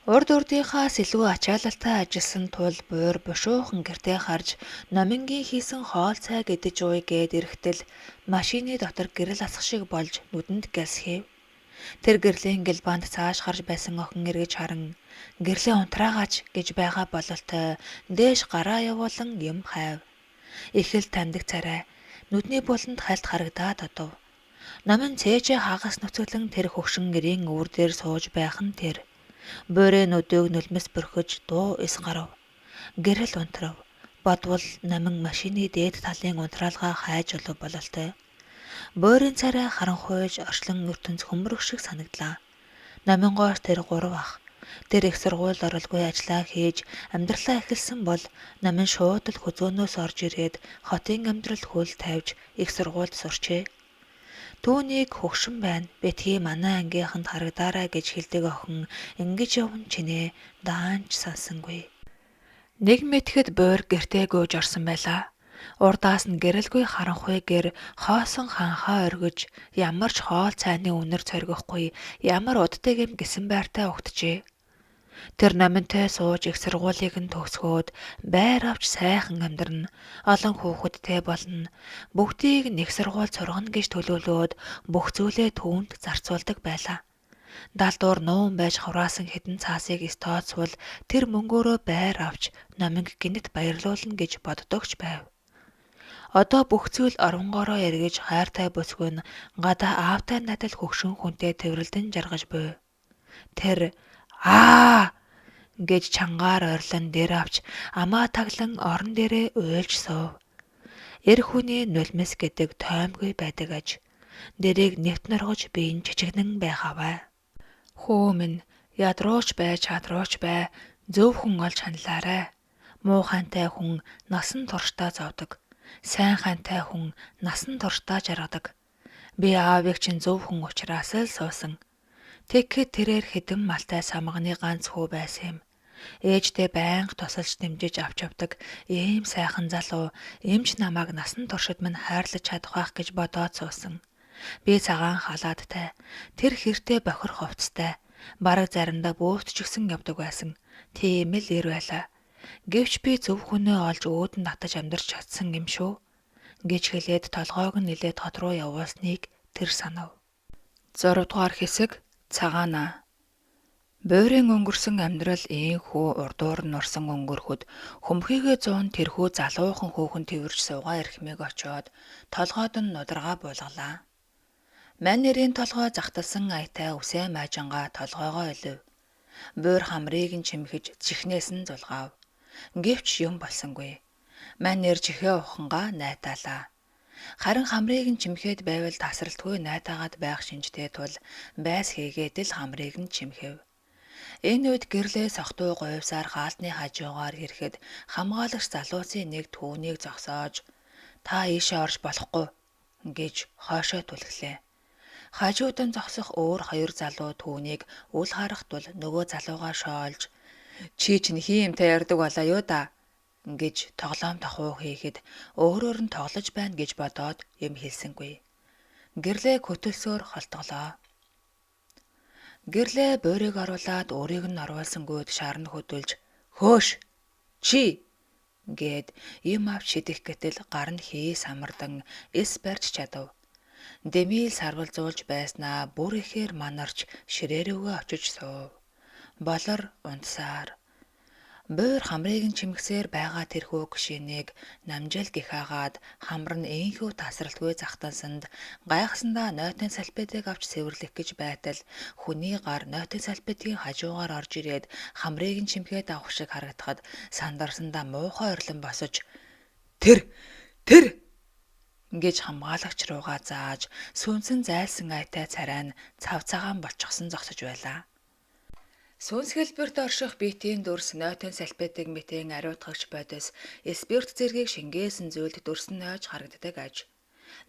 Урд урдынхаас илүү ачаалалтай ажилласан тул буур бушуухан гэртээ харж номингийн хийсэн хоол цай гэдэж ууй гээд ирэхтэл машины дотор гэрэл асах шиг болж нүдэнд гэлсхийв. Тэр гэрлийн гэлбанд цааш харж байсан охин эргэж харан гэрлээ унтраагач гэж байгаа бололтой дээш гараа явуулан юм хайв. Их л таньдаг царай нүдний буланд хальт харагдаад одов. Номин цээжээ хагас нөцгөлөн тэр хөгшин гэрийн өвөр дээр сууж байх нь тэр. Буурын нүдийг нулимс бөрхөж дуу эс гарав. Гэрэл унтрав. Бодвол намин машины дээд талын унтраалгаа хайж олов бололтой. Буурын царай харанхуйж орчлон ертөнц хөмрөх шиг санагдлаа. Номингоор тэр 3 ах. Тэр их сургууль оролгүй ажиллаа хийж амьдралаа эхэлсэн бол намин шууд л хөзөөнөөс орж ирээд хотын амьдрал хөл тавьж их сургуульд сурчээ. Түүнийг хөгшин байна. Битгий манай ангийнханд харагдаарай гэж хэлдэг охин ингэж явна чинээ даанч сансангүй. Нэг мэтгэд буур гэртээ гүйж орсон байлаа. Урдаас нь гэрэлгүй харанхуй гэр хоосон ханхаа оргиж ямар ч хоол цайны үнэр цоргихгүй ямар уддаг юм гисэн байртай угтжээ. Тэр наминтай сууж их сургуулийг нь төгсгөөд байр авч сайхан амьдрна. Олон хүүхэдтэй болно. Бүгдийг нэг сургууль сургана гэж төлөвлөөд бүх зүйлээ түүнд зарцуулдаг байлаа. Далдуур нуун байж хураасан хэдэн цаасыг стооцвол тэр мөнгөөрөө байр авч номинг гинэт баярлуулна гэж боддогч байв. Одоо бүх зүйл оронгороо эргэж хайртай бүсгүй нь гадаа аавтай надад хөгшин хүнтэй тэврэлдэн жаргаж буй. Тэр гэж чангаар ойрлон дээр авч амаа таглан орон дээрээ уйлж суув. Эр хүний нулимс гэдэг тоймгүй байдаг аж. Дэрийг нэвт норгож биеийн чичигнэн байх аваа. Хөө минь ядрууч бай чадрууч бай зөв хүн олж ханлаарай. Муу хантай хүн насан туршдаа зовдөг. Сайн хантай хүн насан туршдаа жаргадаг. Би аавыг чинь зөв хүн учраас л суусан. Тэгэхэд тэрээр хэдэн малтай самганы ганц хүү байсан юм. Ээжтэй байнга тусалж дэмжиж авч явдаг ийм сайхан залуу эмч намайг насан туршид минь хайрлаж чадах байх гэж бодоод суусан. Би цагаан халааттай, тэр хэртэй бохир хувцастай, бараг заримдаа бөөтчихсэн явдаг байсан. Тийм л ир байлаа. Гэвч би зөв хүнээ олж өөдөнд татаж амьдарч чадсан юм шүү гэж хэлээд толгойг нь нилээд хот руу явуулсныг тэр санав. 6 дугаар хэсэг цагаана. Буурын өнгөрсөн амьдрал ийхүү урдуур нь орсон өнгөрөхөд хөмхийгээ зуун тэрхүү залуухан хүүхэн тэрвэрч суугаа эрхмийг очоод толгойд нь нударгаа буулгалаа. Мань нэрийн толгой захталсан аятай үсээ майжангаа толгойгоо илв. Буур хамрыг нь чимхэж чихнээс нь зулгаав. Гэвч юм болсонгүй. Мань нэр чихээ ухангаа найтаалаа. Харин хамрыг нь чимхээд байвал тасралтгүй найтаагаад байх шинжтэй тул байс хийгээд л хамрыг нь чимхэв. Энэ үед гэрлээ сохтуу говьсаар хаалтны хажуугаар ирэхэд хамгаалагч залуусын нэг түүнийг зогсоож "Та ийшээ орж болохгүй" гэж хойшоо түлхлээ. Хажуудан зогсох өөр 2 залуу түүнийг үл харах тул нөгөө залуугаа шоолж "Чи чинь хий юмтай ярддаг болоо юу да" гэж тоглоом тахуу хийхэд өөрөөр нь тоглож байна гэж бодоод юм хэлсэнгүй. Гэрлээ көтөлсөөр холтголоо. Гэрлээ буйрыг оруулаад өөрийг нь оруулсангүйд шарн хөдөлж хөөш чи гэд юм авч шидэх гэтэл гар нь хий самардан эс барьж чадав. Дэмийл сарвалзуулж байснаа бүр ихээр манарч ширээрүүгээ очиж суув. Болор унтсаар. Буур хамрыг нь чимгсээр байгаа тэрхүү гişэнийг намжил гихаагаад хамар нь ийхүү тасралтгүй захтансанд гайхсандаа нойтын салбитыг авч сэвэрлэх гэж байтал хүний гар нойтын салбитгийн хажуугаар орж ирээд хамрыг нь чимгээд авах шиг харагдахад сандарсандаа муухай орлон босож тэр гэж хамгаалагч руугаа зааж сүнсэн зайлсан айтай царай нь цав цагаан болчихсон зогсож байлаа. Сүнс хэлбэрт орших биетийн дүрс нойтын салбитыг мэтэн ариутгагч бодис спирт зэргийг шингээсэн зүйлд дүрсэн нойж харагддаг аж.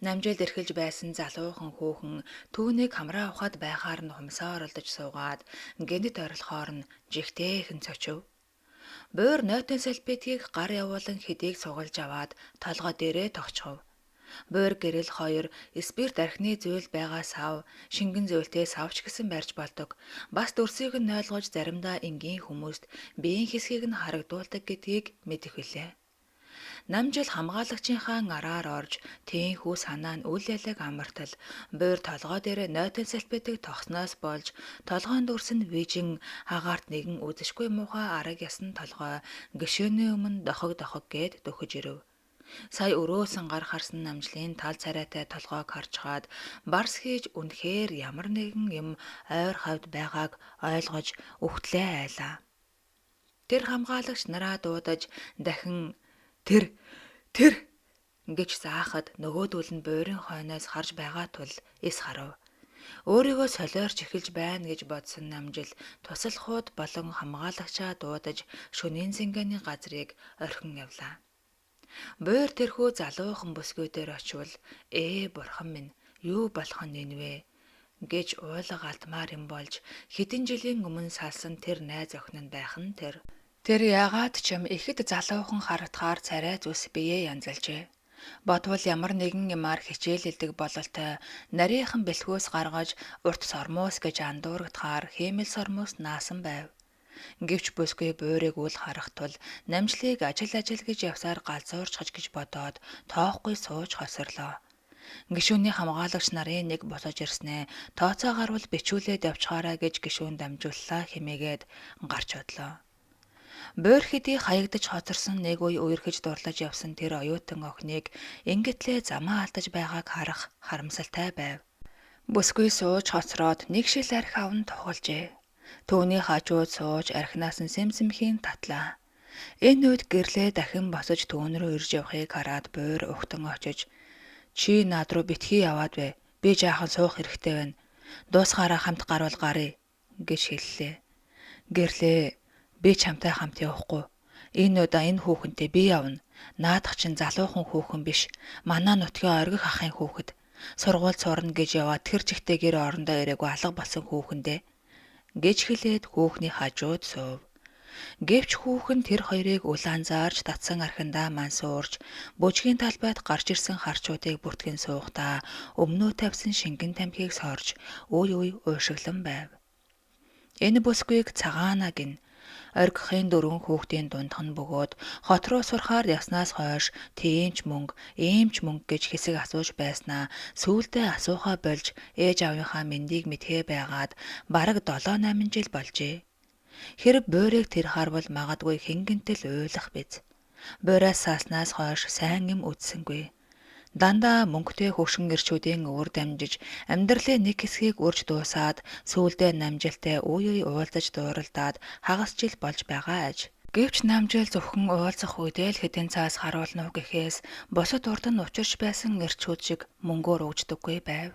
Намжилд эрхэлж байсан залуухан хүүхэн түүнийг хамраа ухаад байхаар нь хумсаа оролдож суугаад гэнэт орилохоор нь жигтэйхэн цочив. Буур нойтын салбитгийг гар явуулан хэдийг сугалж аваад толгой дээрээ тогтчов. Буур гэрэл хоёр спирт архины зүйл байгаа сав, шингэн зүйлтэй савч гэсэн барьж болдог. Бас дүрсийг нь ойлгож заримдаа энгийн хүмүүст биеийн хэсгийг нь харагдуулдаг гэдгийг мэдэх билээ. Намжил хамгаалагчийнхаа араар орж тээнхүү санаа нь үл ялэг амартал буур толгой дээр нойтын салбитыг тогсноос болж толгойн дүрс нь вижин агаарт нэгэн үзэшгүй муухай араг ясан толгой гişөөний өмнө дохог гээд дөхөж ирэв. Сая өрөөсөн гар харсан намжлын тал царайтай толгойг харж хаад барс хийж үнэхээр ямар нэгэн юм ойр хавьд байгааг ойлгож үхтлээ айлаа. Тэр хамгаалагч нараа дуудаж дахин тэр гэж заахад нөгөөдөл нь буйрын хойноос харж байгаа тул эс харав. Өөрийгөө солиорч эхэлж байна гэж бодсон намжил тусал хууд болон хамгаалагчаа дуудаж шөнийн зингээний газрыг орхин явлаа. Буур тэрхүү залуухан бүсгүй дээр очивол бурхан минь юу болох нь вэ гэж уулга алтмаар юм болж хэдэн жилийн өмнө салсан тэр найз охин нь байх нь тэр яагаад ч юм ихэд залуухан харагдахаар царай зүс биеэ янзалжээ. Бодвол ямар нэгэн юмар хичээлэлдэг бололтой нарийнхан бэлхүүс гаргаж урт сормоос гэж андуургадахаар хиймэл сормоос наасан байв. Гэвч бүсгүй буйрыг үл харах тул намжлыг ажил гэж явсаар галзуурчхаж гэж бодоод тоохгүй сууж хосорлоо. Гишүүний хамгаалагч нарын нэг босож ирснээ тооцоо гарвал бичүүлээд явчихаарай гэж гишүүн дамжууллаа хэмээгээд гарч одлоо. Буур хэдий хаягдаж хоцорсон нэг үе үерхэж дурлаж явсан тэр оюутан охиныг ингэтлээ замаа алдаж байгааг харах харамсалтай байв. Бүсгүй сууж хоцроод нэг шил архи аван тухалжээ. Түүний хажууд сууж архинаас нь сэмсэмхийн татлаа. Энэ үед гэрлээ дахин босож түүн рүү ирж явахыг хараад буур угтан очиж чи над руу битгий яваад бай. Би жаахан суух хэрэгтэй байна. Дуусгаараа хамт гарвал гарыг гэж хэллээ. Гэрлээ би чамтай хамт явахгүй. Энэ удаа энэ хүүхэнтэй би явна. Наадах чинь залуухан хүүхэн биш. Манай нутгийн оргих ахын хүүхэд. Сургууль сурна гэж яваад тэр жигтэй гэр орондоо ирээгүй алга болсон хүүхэндээ гэж хэлээд хүүхний хажууд суув. Гэвч хүүхэн тэр хоёрыг улаан заарж татсан архиндаа мансуурж бүжгийн талбайд гарч ирсэн харчуудыг бүртгэн суухдаа өмнөө тавьсан шингэн тамхиг сорж үе уушиглан байв. Энэ бүсгүйг цагаана гин оргихын 4 хүүхдийн дундх нь бөгөөд хот руу сурахаар явснаас хойш тиймч мөнгө гэж хэсэг асууж байснаа сүүлдээ асуухаа болж ээж аавынхаа мэндийг мэдхээ байгаад бараг 7-8 жил болжээ. Хэрэг буйрыг тэр харвал магадгүй хэнгэнтэл уйлах биз. Буйраас сааснаас хойш сайн юм үтсэнгүй. Дандаа мөнгөтэй хөвшин гэрчүүдийн өвөр дамжиж амьдралын нэг хэсгийг үрж дуусаад сүүлдээ намжилтай үе уулзаж дууралдаад хагас жил болж байгаа аж. Гэвч намжил зөвхөн уулзах үедээ л хэдэн цаас харуулна уу гэхээс бусад урд нь учирч байсан гэрчүүд шиг мөнгөөр өгждөггүй байв.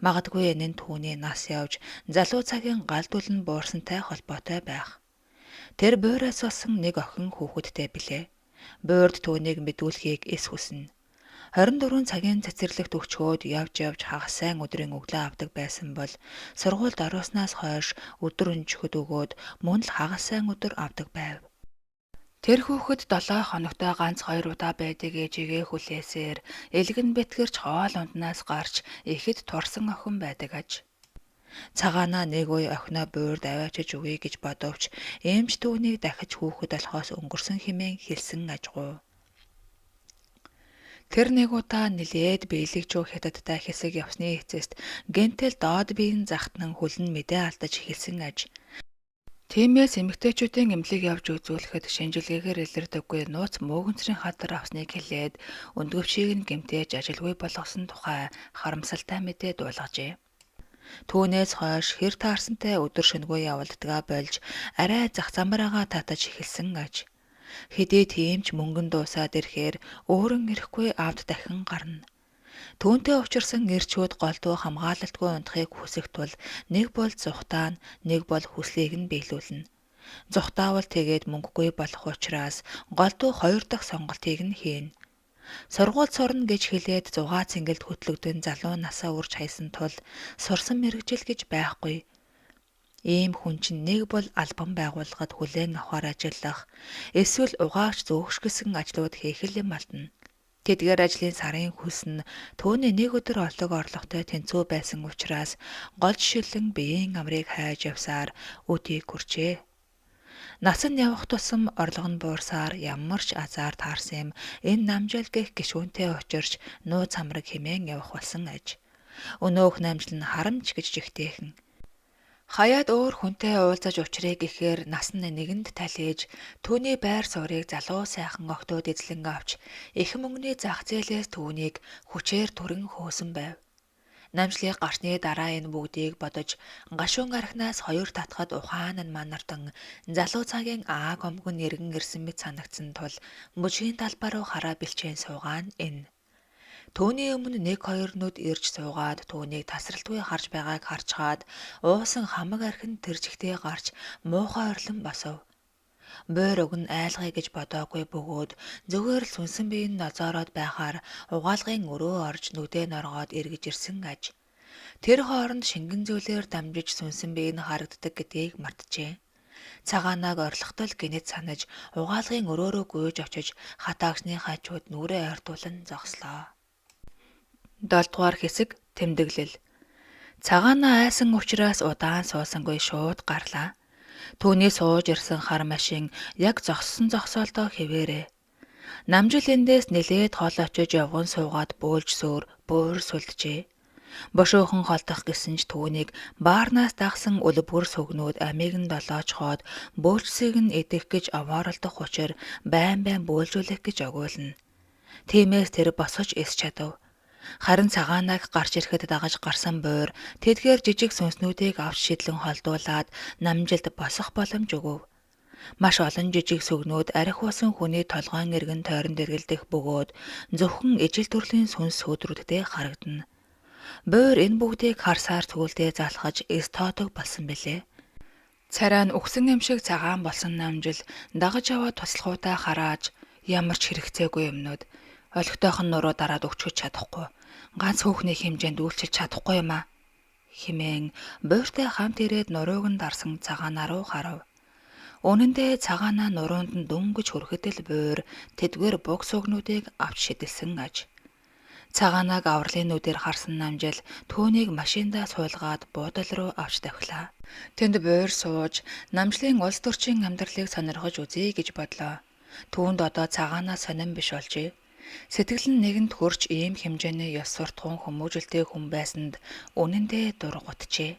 Магадгүй энэ нь түүний нас явж залуу цагийн галдуул нь буурсантай холбоотой байх. Тэр буйраас болсон нэг охин хүүхэдтэй билээ. Буйрд түүнийг мэдүүлэхийг эс хүснэ. 24 цагийн цэцэрлэгт өчгөөд явж хагас сайн өдрийн өглөө авдаг байсан бол сургуульд орооснаас хойш өдөр өнчгөд өгөөд мөн л хагас сайн өдөр авдаг байв. Тэр хүүхэд 7 хоногтой ганц 2 удаа байдаг ээжигээ хүлээсээр элгэн бэтгэрч хоол унднаас гарч ихэд турсан охин байдаг аж. Цагаанаа нэг үе охиноо буурд аваачиж өгье гэж бодовч эмч түүнийг дахиж хүүхэд болохоос өнгөрсөн хэмээн хэлсэн ажгүй. Тэр нэг удаа нилээд биелэгчүү хятадтай хэсэг явсны эцэст гэнтэл доод биеийн захтан хүлэн мэдээ алдаж хэлсэн аж. Тиймээс эмэгтэйчүүдийн эмнэлэг явж үзүүлэхэд шинжилгээгээр илэрдэггүй нууц мөөгөнцрийн хадар авсныг хэлээд өндгөвчийг нь гэмтээж ажилгүй болгосон тухай харамсалтай мэдээ дуулгажээ. Түүнээс хойш хэр таарсантай өдөр шөнөгүй явагддгаа болж арай зах замраагаа татаж эхэлсэн аж. Хэдий тийм ч мөнгөн дуусаад ирэхээр өөрөн ирэхгүй авд дахин гарна. Түүнтэй учирсан эрчүүд голдуу хамгаалалтгүй унтахыг хүсэх тул нэг бол зүхтаа нь нэг бол хүслийг нь биелүүлнэ. Зүхтаавал тэгээд мөнгөгүй болох учраас голдуу хоёр дахь сонголтыг нь хийнэ. Сургууль сурна гэж хэлээд 6 цэнгэлд хөтлөгдөн залуу насаа үрж хайсан тул сурсан мэрэгжил гэж байхгүй. Ийм хүн чинь нэг бол албан байгууллагад хүлээн авахар ажиллах, эсвэл угаагч зөөгшгсөн ажлууд хийх юм алдна. Тэдгээр ажлын сарын хөлс нь түүний нэг өдөр олдог орлоготой тэнцүү байсан учраас гол жишээлэн биеийн амрыг хайж явсаар өдийг хүрчээ. Насан явах тусам орлого нь буурсаар ямар ч азар таарсан юм энэ намжил гэх гишүүнтэй учирч нууц амраг хэмээн явах болсон аж. Өнөөх намжил нь харамч гэж жигтэйхэн. Хаяад өөр хүнтэй уулзаж учрыг гэхээр насны нэгэнд талиж түүний байр суурийг залуу сайхан охтууд эзлэн авч их мөнгөний зах зээлээс түүнийг хүчээр түрэн хөөсөн байв. Намжлыг гарсны дараа энэ бүгдийг бодож гашуун архинаас хоёр татхад ухаан нь манардан залуу цагийн ааг омгон иргэн ирсэн мэт санагдсан тул мужийн талбай руу хараа бэлчээн суугаа нь энэ. Түүний өмнө 1-2 нүд ирж суугаад түүнийг тасралтгүй харж байгааг харчгаад уусан хамаг архин тэр жигтэй гарч муухай орлон босов. Бөөр өг нь айлгая гэж бодоогүй бөгөөд зүгээр л сүнсэн биеийн нозоороод байхаар угаалгын өрөө орж нүдээ норгоод эргэж ирсэн аж. Тэр хооронд шингэн зүйлээр дамжиж сүнсэн бие нь харагддаг гэдгийг мартжээ. Цагаанаг орлохтол гинэт санаж угаалгын өрөөрөө гүйж очиж хатаагчны хажууд нүрээ ойртуулан зогслоо. 7 дугаар хэсэг тэмдэглэл. Цагаанаа айсан учраас удаан суусангүй шууд гарлаа. Түүний сууж ирсэн хар машин яг зогссон зогсоолдоо хэвээрээ. Намжил эндээс нэлээд хол очиж явган суугаад бөөлж сөөр бөөр сүлджээ. Бошуухан холдох гэсэн ч түүнийг баарнаас дагсан үлбгэр сүгнүүд амийг нь долоож хоод бөөлжсийг нь идэх гэж овооролдох учир байн байн бөөлжүүлэх гэж огуйлна. Тиймээс тэр босож ис чадав. Харин цагаанаг гарч ирэхэд дагаж гарсан буур тэдгээр жижиг сүнснүүдийг авч шидлэн холдуулаад намжилд босох боломж өгөв. Маш олон жижиг сүгнүүд архи усан хүний толгойн эргэн тойронд эргэлдэх бөгөөд зөвхөн ижил төрлийн сүнс сөөдрүүдтэй харагдана. Буур энэ бүгдийг харсаар цүгэлдээ залхаж эс тоодог болсон билээ. Царай нь үхсэн юм шиг цагаан болсон намжил дагаж аваад туслахуудаа харааж ямар ч хэрэгцээгүй юмнууд олигтойхон нуруу дараад өгчөж чадахгүй. Ганц хөөхний хэмжээнд үйлчилж чадахгүй юм а хэмээн буйртай хамт ирээд нурууг нь дарсан цагаанаа руу харав. Үнэндээ цагаанаа нуруунд нь дөнгөж хүрэхэд л буур тэдгээр буг сүгнүүдийг авч шидэлсэн аж. Цагаанаг авралын нүдээр харсан намжил түүнийг машиндаа суулгаад буудал руу авч тавхилаа. Тэнд буур сууж намжлын улс төрчийн амьдралыг сонирхож үзье гэж бодлоо. Түүнд одоо цагаанаа сонирн биш болжээ. Сэтгэл нь нэгэнд хөрч ийм хэмжээний ёс суртахуун хүмүүжлтэй хүн байсанд үнэндээ дургутжээ.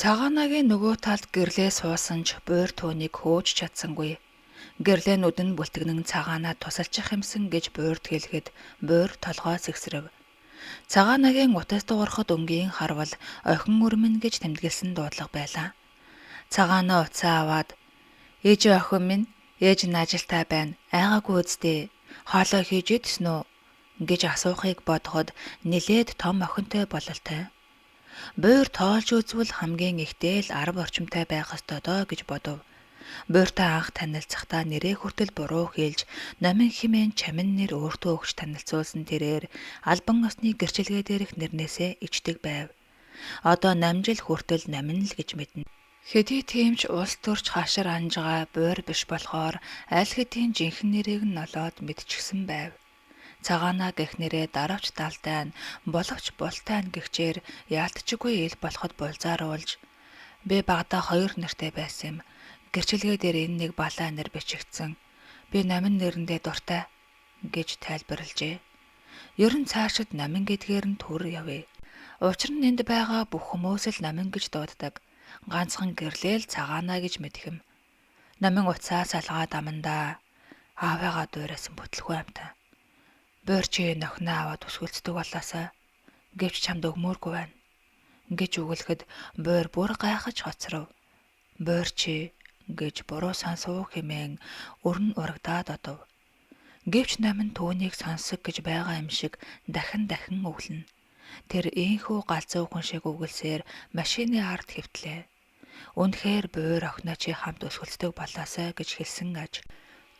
Цагаанагийн нөгөө талд гэрлээ суусан ч буур түүнийг хөөж чадсангүй. Гэрлээнүүд нь бүлтгэнэн цагаанаа тусалчих юмсан гэж буурд хэлэхэд буур толгой сэгсрэв. Цагаанагийн утас дуурахад өнгийн харвал охин өрмөн гэж тэмдэглэсэн дуудлага байлаа. Цагаанаа уцаа аваад "Ээж охин минь, ээж нь ажилтай байна. Айгаагүй үсттэй. Хоолой хийж идсэн үү?" гэж асуухыг бодоход нилээд том охинтой бололтой. Буур тоолж үзвэл хамгийн ихтэй л 10 орчимтай байх ёстой доо гэж бодов. Бууртай анх танилцахдаа нэрээ хүртэл буруу хэлж, номин хэмээн чамин нэр өөртөө өгч танилцуулсан тэрээр албан ёсны гэрчилгээ дээрх нэрнээсээ ичдэг байв. Одоо намжил хүртэл номин л гэж мэднэ. Хэдий тийм ч улс төрч хашир анжгаа буур биш болохоор аль хэдийн жинхэнэ нэрийг нь олоод мэдчихсэн байв. Цагаанаа гэх нэрээ даравч далтай нь боловч бултай нь гэгчээр яалтчгүй ил болоход булзааруулж би багада 2 нэртэй байсан юм. Гэрчилгээ дээр энэ нэг балаа нэр бичигдсэн. Би намын нэрэндээ дуртай гэж тайлбарлажээ. Ер нь цаашид намин гэдгээр нь түр явъя. Учир нь энд байгаа бүх хүмүүс л намин гэж дууддаг. Ганцхан гэрлээл цагаанаа гэж мэдхэм. Намин уцаа салгаад амандаа аавыгаа дуурайсан бүтлгүй амтаа. Буур чи нохноо аваад өсгөлцдөг болоосаа гэвч чамд өгмөөргүй байна гэж үгэлэхэд буур бүр гайхаж хоцров. Буур чи гэж буруу сонсов хэмээн өрн урагдаад одов. Гэвч намин түүнийг сонсог гэж байгаа юм шиг дахин өглөнө. Тэр ийхүү галзуу хүн шиг үгэлсээр машины ард хэвтлээ. Үнэхээр буур охиноо чи хамт өсгөлцдөг болоосаа гэж хэлсэн аж.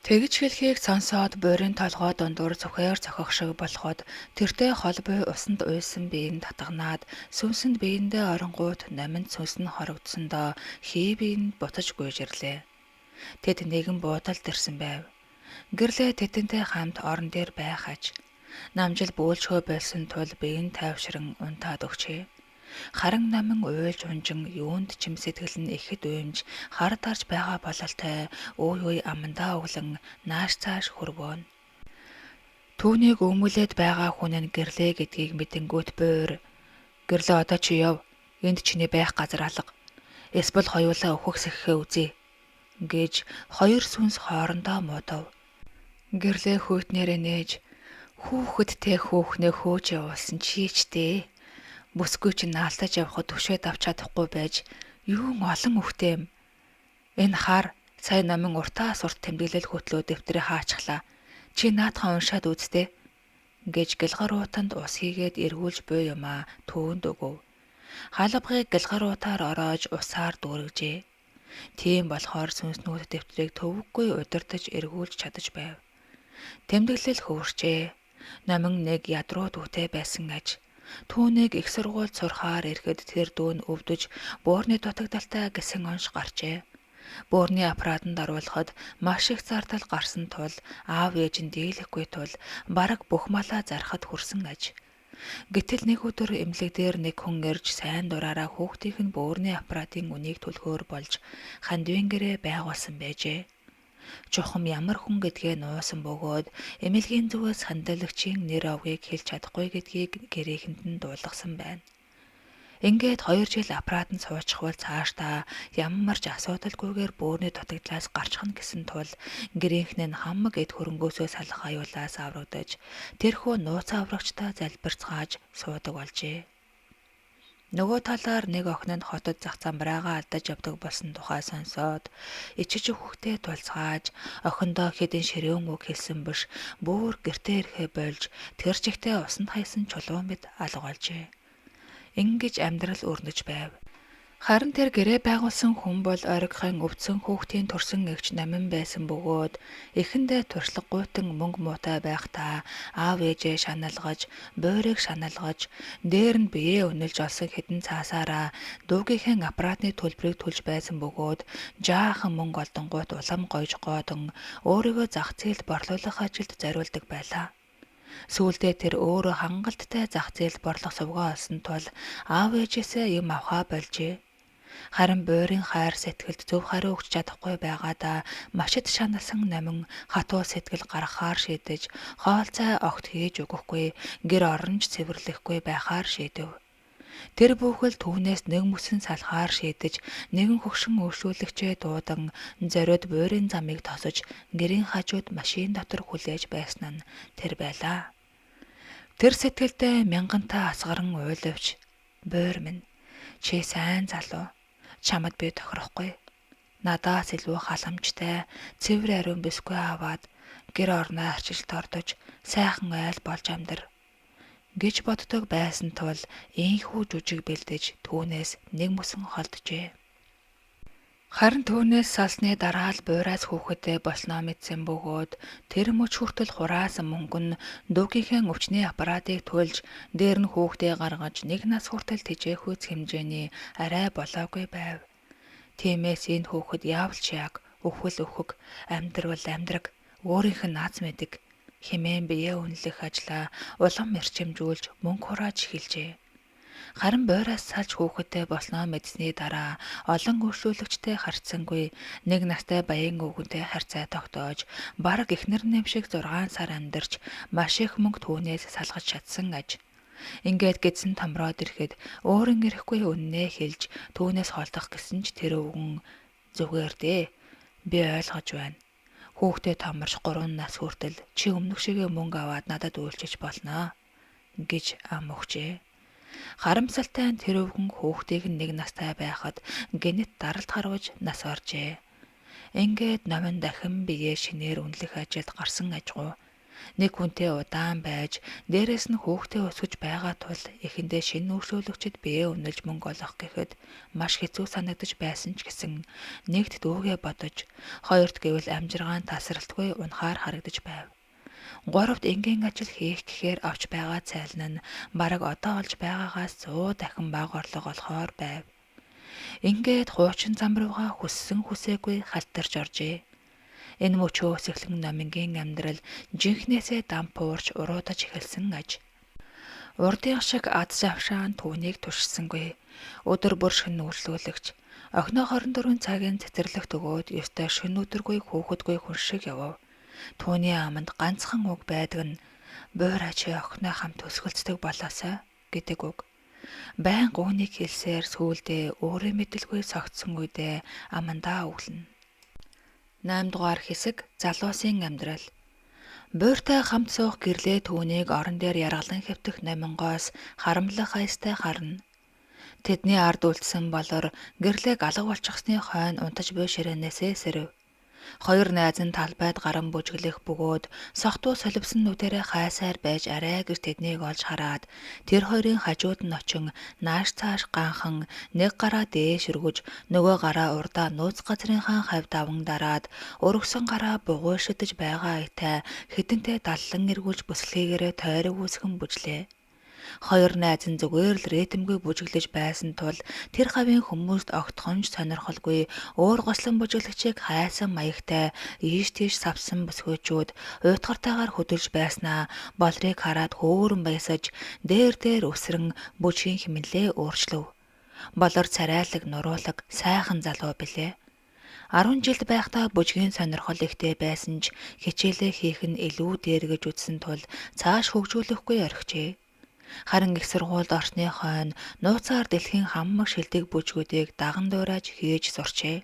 Тэгж хэлхийг сонсоод буурын толгой дундуур зүхээр зохих шиг болоход тэртээ хол буй усанд уйсан биеийн татганаад сүнсэнд биендээ оронгууд наминд сүнс нь хорогдсондоо хий биенд бутаж гүйжирлээ. Тэд нэгэн буудалд ирсэн байв. Гэрлээ тэтэнтэй хамт орон дээр байх аж. Намжил бөөлшгөө байсан тул биеийн тайвшран унтаад өгчээ. Харин намин уйлж унжин юунд чим сэтгэл нь ихэд уймж хар дарж байгаа бололтой үй амандаа өглөн нааш цааш хөрвөөн. Түүнийг өмүүлээд байгаа хүн нь гэрлээ гэдгийг мэдэнгүүт буур гэрлээ одоо чи яв. Энд чиний байх газар алга. Эсвэл хоёулаа өхөхсэхээ үзье гэж 2 сүнс хоорондоо муудав. Гэрлээ хүйтнээрээ нээж хүүхэдтэй хөөхнөө хөөж явуулсан чичтэй. Бүсгүй чи наалтаж явхад төвшөөд авч чадахгүй байж юун олон үхтэй юм. Энэ хар сая намын уртаа сурт тэмдэглэл хөтлөө дэвтрээ хаачглаа. Чи наадхан уншаад үзтээ гэж гэлгар уутанд ус хийгээд эргүүлж буй юмаа төвөнд өгөв. Халбагыг гэлгар уутаар ороож усаар дүүргэжээ. Тийм болохоор сүнснүүд дэвтрийг төвөггүй удирдах эргүүлж чадаж байв. Тэмдэглэл хөвөрчээ. Намин нэг ядруу дүүтэй байсан аж. Түүнийг их сургуульд сурахаар ирэхэд тэр дүү нь өвдөж буурны дутагдaltaй гэсэн онш гарчээ. Буурны аппаратанд оруулахад маш их зардал гарсан тул аав ээж нь дийлэхгүй тул бараг бүх малаа зархад хүрсэн аж. Гэтэл нэг өдөр эмнэлэг дээр нэг хүн ирж сайн дураараа хүүхдийнх нь буурны аппаратын үнийг түлхөөр болж хандивын гэрээ байгуулсан байжээ. Чухам ямар хүн гэдгээ нуусан бөгөөд эмнэлгийн зүгээс хандлагчийн нэр овгийг хэлж чадахгүй гэдгийг гэрээхэнд нь дуулгасан байна. Ингээд 2 жил аппаратанд суучихвал цаашдаа ямар ч асуудалгүйгээр буурны дутагдлаас гарчихна гэсэн тул гэрийнхэн нь хамаг эд хөрөнгөөсөө салах аюулаас аврагдаж тэрхүү нууц аврагчтай залбирцгааж суудаг болжээ. Нөгөө талаар нэг охин нь хотод зах замбраагаа алдаж явдаг болсон тухай сонсоод ичиж өгөхтэй тулцгааж охиндоо хэдэн ширээн үг хэлсэн биш бүр гэртээ ирэхэ болж тэр чигтээ усанд хайсан чулуун мэд алга болжээ. Ингэж амьдрал өрнөж байв. Харин тэр гэрээ байгуулсан хүн бол оргихын өвдсөн хүүхдийн төрсөн эгч намин байсан бөгөөд эхэндээ туршлагагүйтэн мөнгө муутай байхдаа аав ээжээ шаналгаж, буурийг шаналгаж, дээр нь биеэ өнөлж олсон хэдэн цаасаараа дүүгийнхэн аппаратны төлбөрийг төлж байсан бөгөөд жаахан мөнгө олдонгууд улам гойж гоодон өөрийгөө зах зээлд борлуулах ажилд зориулдаг байлаа. Сүүлдээ тэр өөрөө хангалттай зах зээлд борлох сувгаа олсон тул аав ээжээсээ юм авахаа болжээ. Харин буурын хайр сэтгэлд зөв хариу өгч чадахгүй байгаадаа машид шаналсан намин хатуу сэтгэл гаргахаар шийдэж хоол цай огт хийж өгөхгүй гэр оронж цэвэрлэхгүй байхаар шийдэв. Тэр бүхэл түүнээс нэг мөсөн салахаар шийдэж нэгэн хөгшин өөрчлөлөгчөө дуудан зориод буурын замыг тосож гэрийн хажууд машин дотор хүлээж байсан нь тэр байлаа. Тэр сэтгэлдээ мянгантаа асгаран уйлвч буур минь чи сайн залуу. Чамд би тохирохгүй. Надаас илүү халамжтай цэвэр ариун бисгүй аваад гэр орноо арчилт ордож сайхан айл болж амьдар гэж боддог байсан тул ийхүү жүжиг бэлдэж түүнээс нэг мөсөн холджээ. Харин түүнээс салсны дараа л буураас хүүхэдээ болсноо мэдсэн бөгөөд тэр мөч хүртэл хураасан мөнгө нь дүүгийнхээ өвчний аппаратыг төлж дээр нь хүүхдээ гаргаж нэг нас хүртэл тэжээхүйц хэмжээний арай болоогүй байв. Тиймээс энэ хүүхэд яавал ч яг өвхөл өвхөг, амьдрал амьдраг, өөрийнх нь нааз мэдэг хэмээн бие үнэлэх ажлаа улам эрчимжүүлж мөнгө хурааж эхэлжээ. Харин бойроос салж хүүхэдтэй болсноо мэдсэний дараа олон үйлчлүүлэгчтэй харьцангуй нэг настай баян өвгөнтэй харьцаа тогтоож бараг эхнэр нэм шиг 6 сар амьдарч маш их мөнгө түүнээс салгаж чадсан аж. Ингээд гэдсэн томроод ирэхэд өөрөн ирэхгүй үннээ хэлж түүнээс холдох гэсэн ч тэр өвгөн зүгээр дээ. Би ойлгож байна. Хүүхдээ томорч 3 нас хүртэл чи өмнөх шигээ мөнгө аваад надад үйлчилж болноо гэж ам өгчээ. Харамсалтай нь тэр өвгөн хүүхдийг нэг настай байхад гэнэт даралт харваж нас оржээ. Ингээд номин дахин биеэ шинээр үнэлэх ажилд гарсан ажгүй. Нэг хүнтэй удаан байж дээрэс нь хүүхдээ өсгөж байгаа тул эхэндээ шинэ үйлчлүүлэгчид биеэ үнэлж мөнгө олох гэхэд маш хэцүү санагдаж байсан ч гэсэн нэгт дүүгээ бодож, хоёрт гэвэл амжиргаан тасралтгүй унахаар харагдаж байв. Гуравт энгийн ажил хийх гэхээр авч байгаа цайлн нь бараг одоо олж байгаагаас 100 дахин бага орлого олохоор байв. Ингээд хуучин зам руугаа хүссэн хүсээгүй халтарч оржээ. Энэ мөчөөс эхлэн номингийн амьдрал жинхнээсээ дампуурч уруудаж эхэлсэн аж. Урдын шиг ад завшаан түүнийг туршсангүй. Өдөр бүр шин үйлчлүүлэгч. Охиноо 24 цагийн цэцэрлэгт өгөөд ёстой шин өдөргүй хүүхэдгүй хүн шиг явв. Түүний аманд ганцхан үг байдаг нь "Буурай чи охиноо хамт өсгөлцдөг болоосай" гэдэг үг. Байн гүнийг хэлсээр сүүлдээ өөрөө мэдэлгүй согтсон үедээ амандаа өглөнө. 8 дугаар хэсэг залуусын амьдрал. Буйртай хамт суух гэрлээ түүнийг орон дээр яргалан хэвтэх номингоос харамлах аястай харна. Тэдний ард үлдсэн болор гэрлээг алга болчихсны хойно унтаж буй ширээнээсээ сэрэв. Хоёр найз нь талбайд гаран бүжиглэх бөгөөд сохтуу соливсон нүдэрээ хайсаар байж арай гэж тэднийг олж хараад тэр хоёрын хажууд нь очин нааш цааш ганхан нэг гараа дээш өргөж нөгөө гараа урдаа нууц газрынхаа хавьд аван дараад өргөсөн гараа бугуй шидэж байгаа айтай хитэнтэй даллан эргүүлж бүсглээгээрээ тойрог үүсгэн бүжлээ. Хоёр найз нь зүгээр л ритмгүй бүжиглэж байсан тул тэр хавийн хүмүүст огтхонч сонирхолгүй өөр гослон бүжиглэгчийг хайсан маягтай ийш тийш савсан бүсгүйчүүд уйтгартайгаар хөдөлж байснаа болрыг хараад хөөрөн баясаж дээр өсрэн бүжгийн хэмнэлээ өөрчлөв. Болор царайлаг нуруулаг сайхан залуу билээ. 10 жилд байхдаа бүжгийн сонирхол ихтэй байсан ч хичээлээ хийх нь илүү дээр гэж үзсэн тул цааш хөгжүүлэхгүй орхижээ. Харин их сургуульд орсны хойно нууцаар дэлхийн хаммаг шилдэг бүжгүүдийг даган дуурайж хийж сурчээ.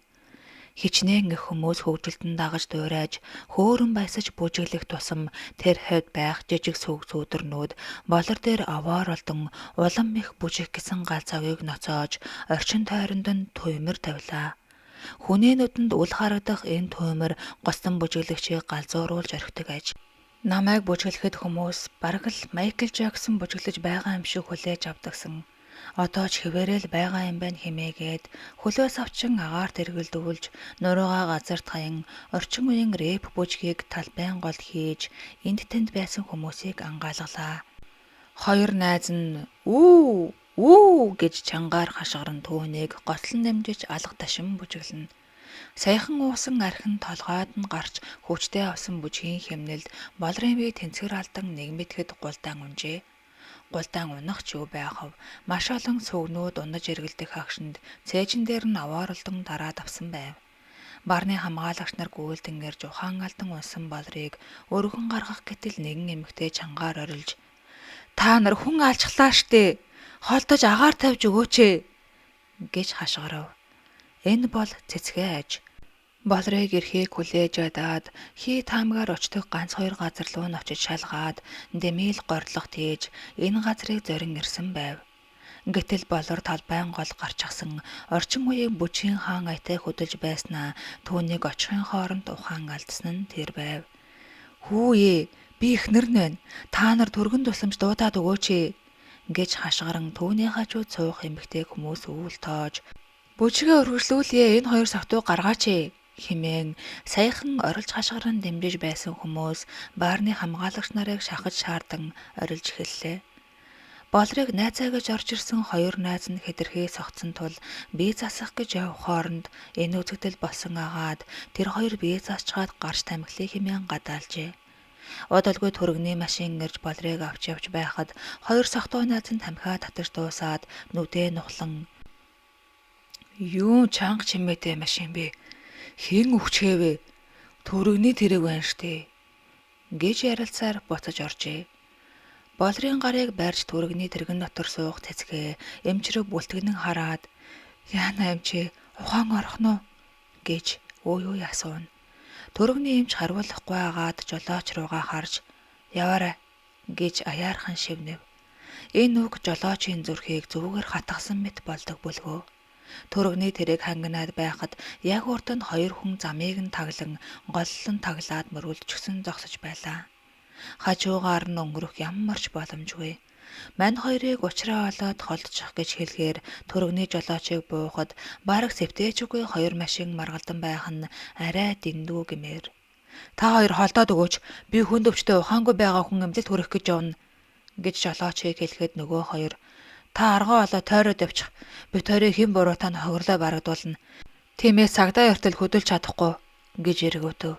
Хичнээн их хүмүүс хөгжилтөнд дагаж дуурайж хөөрөн баясаж бүжиглэх тусам тэр хавьд байх жижиг сүүдэрнүүд болор дээр овоор олдон улам их бүжих гэсэн галзавыг ноцоож орчин тойронд нь туймэр тавилаа. Хүний нүдэнд үл харагдах энэ туймэр гослон бүжиглэгчийг галзууруулж орхидог аж. Намайг бүжиглэхэд хүмүүс бараг л Майкл Жаксон бүжиглэж байгаа юм шиг хүлээж авдагсан. Одоо ч хэвээрэл байгаа юм байна хэмээгээд хөлөөс авчин агаарт эргэлдүүлж нуруугаа газарт хаян орчин үеийн рэп бүжгийг талбайн гол хийж энд тэнд байсан хүмүүсийг ангаалгалаа. Хоёр найз нь үү гэж чангаар хашгиран түүнийг готлон дамжиж алга ташин бүжиглэнэ. Саяхан уусан архин толгойд нь гарч хүчтэй авсан бүжгийн хэмнэлд болрын бие тэнцвэр алдан нэг мэтгэд гулдаан унжээ. Гулдаан унах ч юу байх вэ? Маш олон сүгнүүд унаж эргэлдэх агшинд цээжин дээр нь авааралдан дараад авсан байв. Барны хамгаалагч нар гүйлдэн ирж ухаан алдан унсан болрыг өргөн гаргах гэтэл нэгэн эмэгтэй чангаар орилж "Та нар хүн алчглаа штэ. Холдож агаар тавьж өгөөч ээ" гэж хашгирав. Энэ бол цэцгээ аж. Болрыг эрхийг хүлээж адаад хий таамгаар очдог ганц хоёр газар руу нь очиж шалгаад дэмийл горилго тээж энэ газрыг зорин ирсэн байв. Гэтэл болор талбайн гол гарчихсан орчин үеийн бүжгийн хаан аятай хөдөлж байснаа түүнийг очихын хооронд ухаан алдсан нь тэр байв. "Хүүе, би эхнэр нь байна. Та нар түргэн тусламж дуудаад өгөөч ээ" гэж хашгиран түүний хажууд суух эмэгтэй хүмүүс өвөл тоож "Бүжгээ өргөжлүүлье, энэ хоёр согтуу гаргаач ээ" хэмээн саяхан орилж хашгиран дэмжиж байсан хүмүүс баарны хамгаалагч нарыг шахаж шаардан орилж эхэллээ. Болрыг найзаа гэж орж ирсэн хоёр найз нь хэтэрхий согтсон тул бие засах гэж явх хооронд энэ үзэгдэл болсон агаад тэр хоёр бие засчгаад гарч тамхилыг хэмээн гадаалжээ. Удалгүй түргэний машин ирж болрыг авч явж байхад хоёр согтуу найз нь тамхиа татаж дуусаад нүдээ нухлан "Юу чанга чимээтэй машин бэ? Хэн өгчээвэ? Түргэний тэрэг байна штэ" гэж ярилцаар буцаж оржээ. Болрын гарыг барьж түргэний тэргэн дотор суух цэцгээ эмчрэг бүлтгэнэн хараад "Яана эмчээ, ухаан орох нь уу?" гэж үй асууна. Түргэний эмч хариулахгүй агаад жолооч руугаа харж "Яваарай" гэж аяархан шивнэв. Энэ үг жолоочийн зүрхийг зүгээр хатгасан мэт болдог бүлгөө. Түргэний тэрэг хангинаад байхад яг урд нь хоёр хүн замыг нь таглан голлон таглаад мөргөлдчихсөн зогсож байлаа. Хажуугаар нь өнгөрөх ямар ч боломжгүй. Мань хоёрыг учраа олоод холдчих гэж хэлэхээр түргэний жолоочийг буухад бараг сэвтээчгүй хоёр машин маргалдан байх нь арай дэндүү гэмээр. "Та хоёр холдоод өгөөч. Би хүнд өвчтөе ухаангүй байгаа хүн эмнэлэгт хүрэх гэж явна" гэж жолоочийг хэлэхэд нөгөө хоёр "Та аргаа олоо тойроод явчих. Бид хоёрыг хэн буруутаа нь хохирлоо барагдуулна. Тиймээс цагдаа ертөл хөдөлж чадахгүй" гэж эргүүтэв.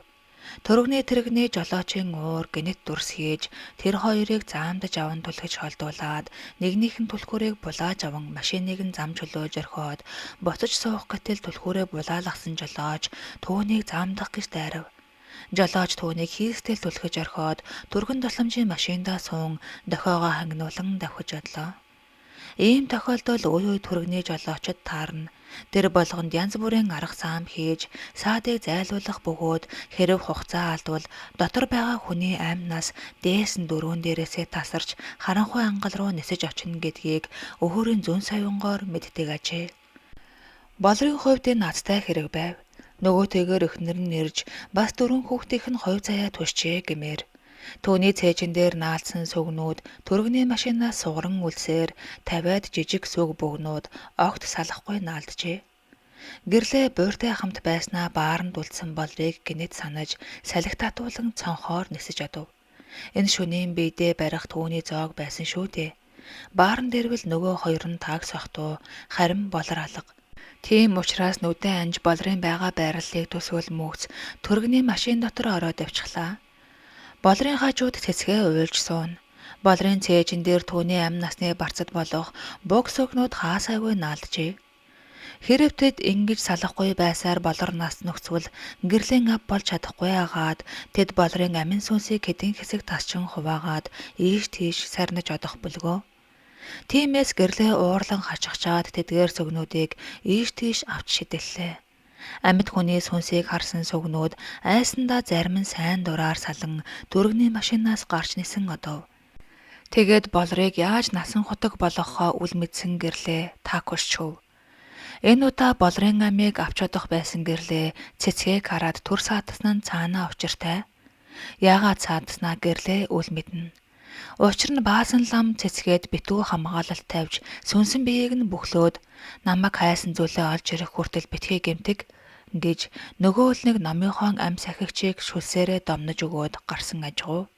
Түргэний тэрэгний жолоочийн уур гэнэт дүрс хийж тэр хоёрыг заамдаж аван түлхэж холдуулаад нэгнийх нь түлхүүрийг булааж аван машиныг нь зам чөлөөж орхиод буцаж суух гэтэл түлхүүрээ булаалгасан жолооч түүнийг заамдах гэж дайрав. Жолооч түүнийг хийстэл түлхэж орхиод түргэн тусламжийн машиндаа суун дохиогоо хангинуулан давхиж одлоо. Ийм тохиолдол үе түргэний жолоочд таарна. Тэр болгонд янз бүрийн арга зам хийж саадыг зайлуулах бөгөөд хэрэв хугацаа алдвал дотор байгаа хүний амнаас дээсэн дөрвөн дээрээсээ тасарч харанхуй ангал руу нисэж очно гэдгийг өөрийн зүүн савингоор мэддэг ажээ. Болрын хувьд энэ азтай хэрэг байв. Нөгөөтэйгээр эхнэр нь ирж бас дөрвөн хүүхдийнх нь хувь заяа түшжээ гэмээр. Түүний цээжин дээр наалдсан сүгнүүд түргэний машинаас сугаран үлсээр тавиад жижиг сүг бөгнүүд огт салахгүй наалджээ. Гэрлээ буйртай хамт байснаа бааранд үлдсэн болрыг гинэт санаж салхи татуулан цонхоор нисэж одов. Энэ шөнийн биедээ барих түүний зоог байсан шүү дээ. Бааран дэрвэл нөгөө хоёр нь тааг сохтуу, харин болор алга. Тийм учраас нүдэн анж болрын байгаа байрлалыг төсөөл мөөц түргэний машин дотор ороод авчихлаа. Болрын хажууд цэцгээ уйлж сууна. Болрын цээжин дээр түүний амь насны барцад болох буг сүгнүүд хаасайгүй наалджээ. Хэрэв тэд ингэж салахгүй байсаар болор нас нөхцвөл гэрлийн ав болж чадахгүй агаад тэд болрын амин сүнсийг хэдэн хэсэг тасчин хуваагаад ийш тийш сарниж одох бүлгөө. Тиймээс гэрлээ уурлан хачигчаад тэдгээр сүгнүүдийг ийш тийш авч шидэллээ. Амьд хүний сүнсийг харсан сүгнүүд айсандаа зарим нь сайн дураар салан түргэний машинаас гарч нисэн одов. Тэгээд болрыг яаж насан хутаг болгохоо үл мэдсэн гэрлээ таакушчв. Энэ удаа болрын амийг авч одох байсан гэрлээ цэцгийг хараад түр саатсан нь цаанаа учиртай. Яагаад саатснаа гэрлээ үл мэднэ. Учир нь баасан лам цэцгээд битүү хамгаалалт тавьж сүнсэн биеийг нь бүхлөөд намайг хайсан зүйлээ олж ирэх хүртэл битгий гэмтэг гэж нөгөө л нэг номынхон ам сахигчийг шүлсээрээ домнож өгөөд гарсан ажгуу.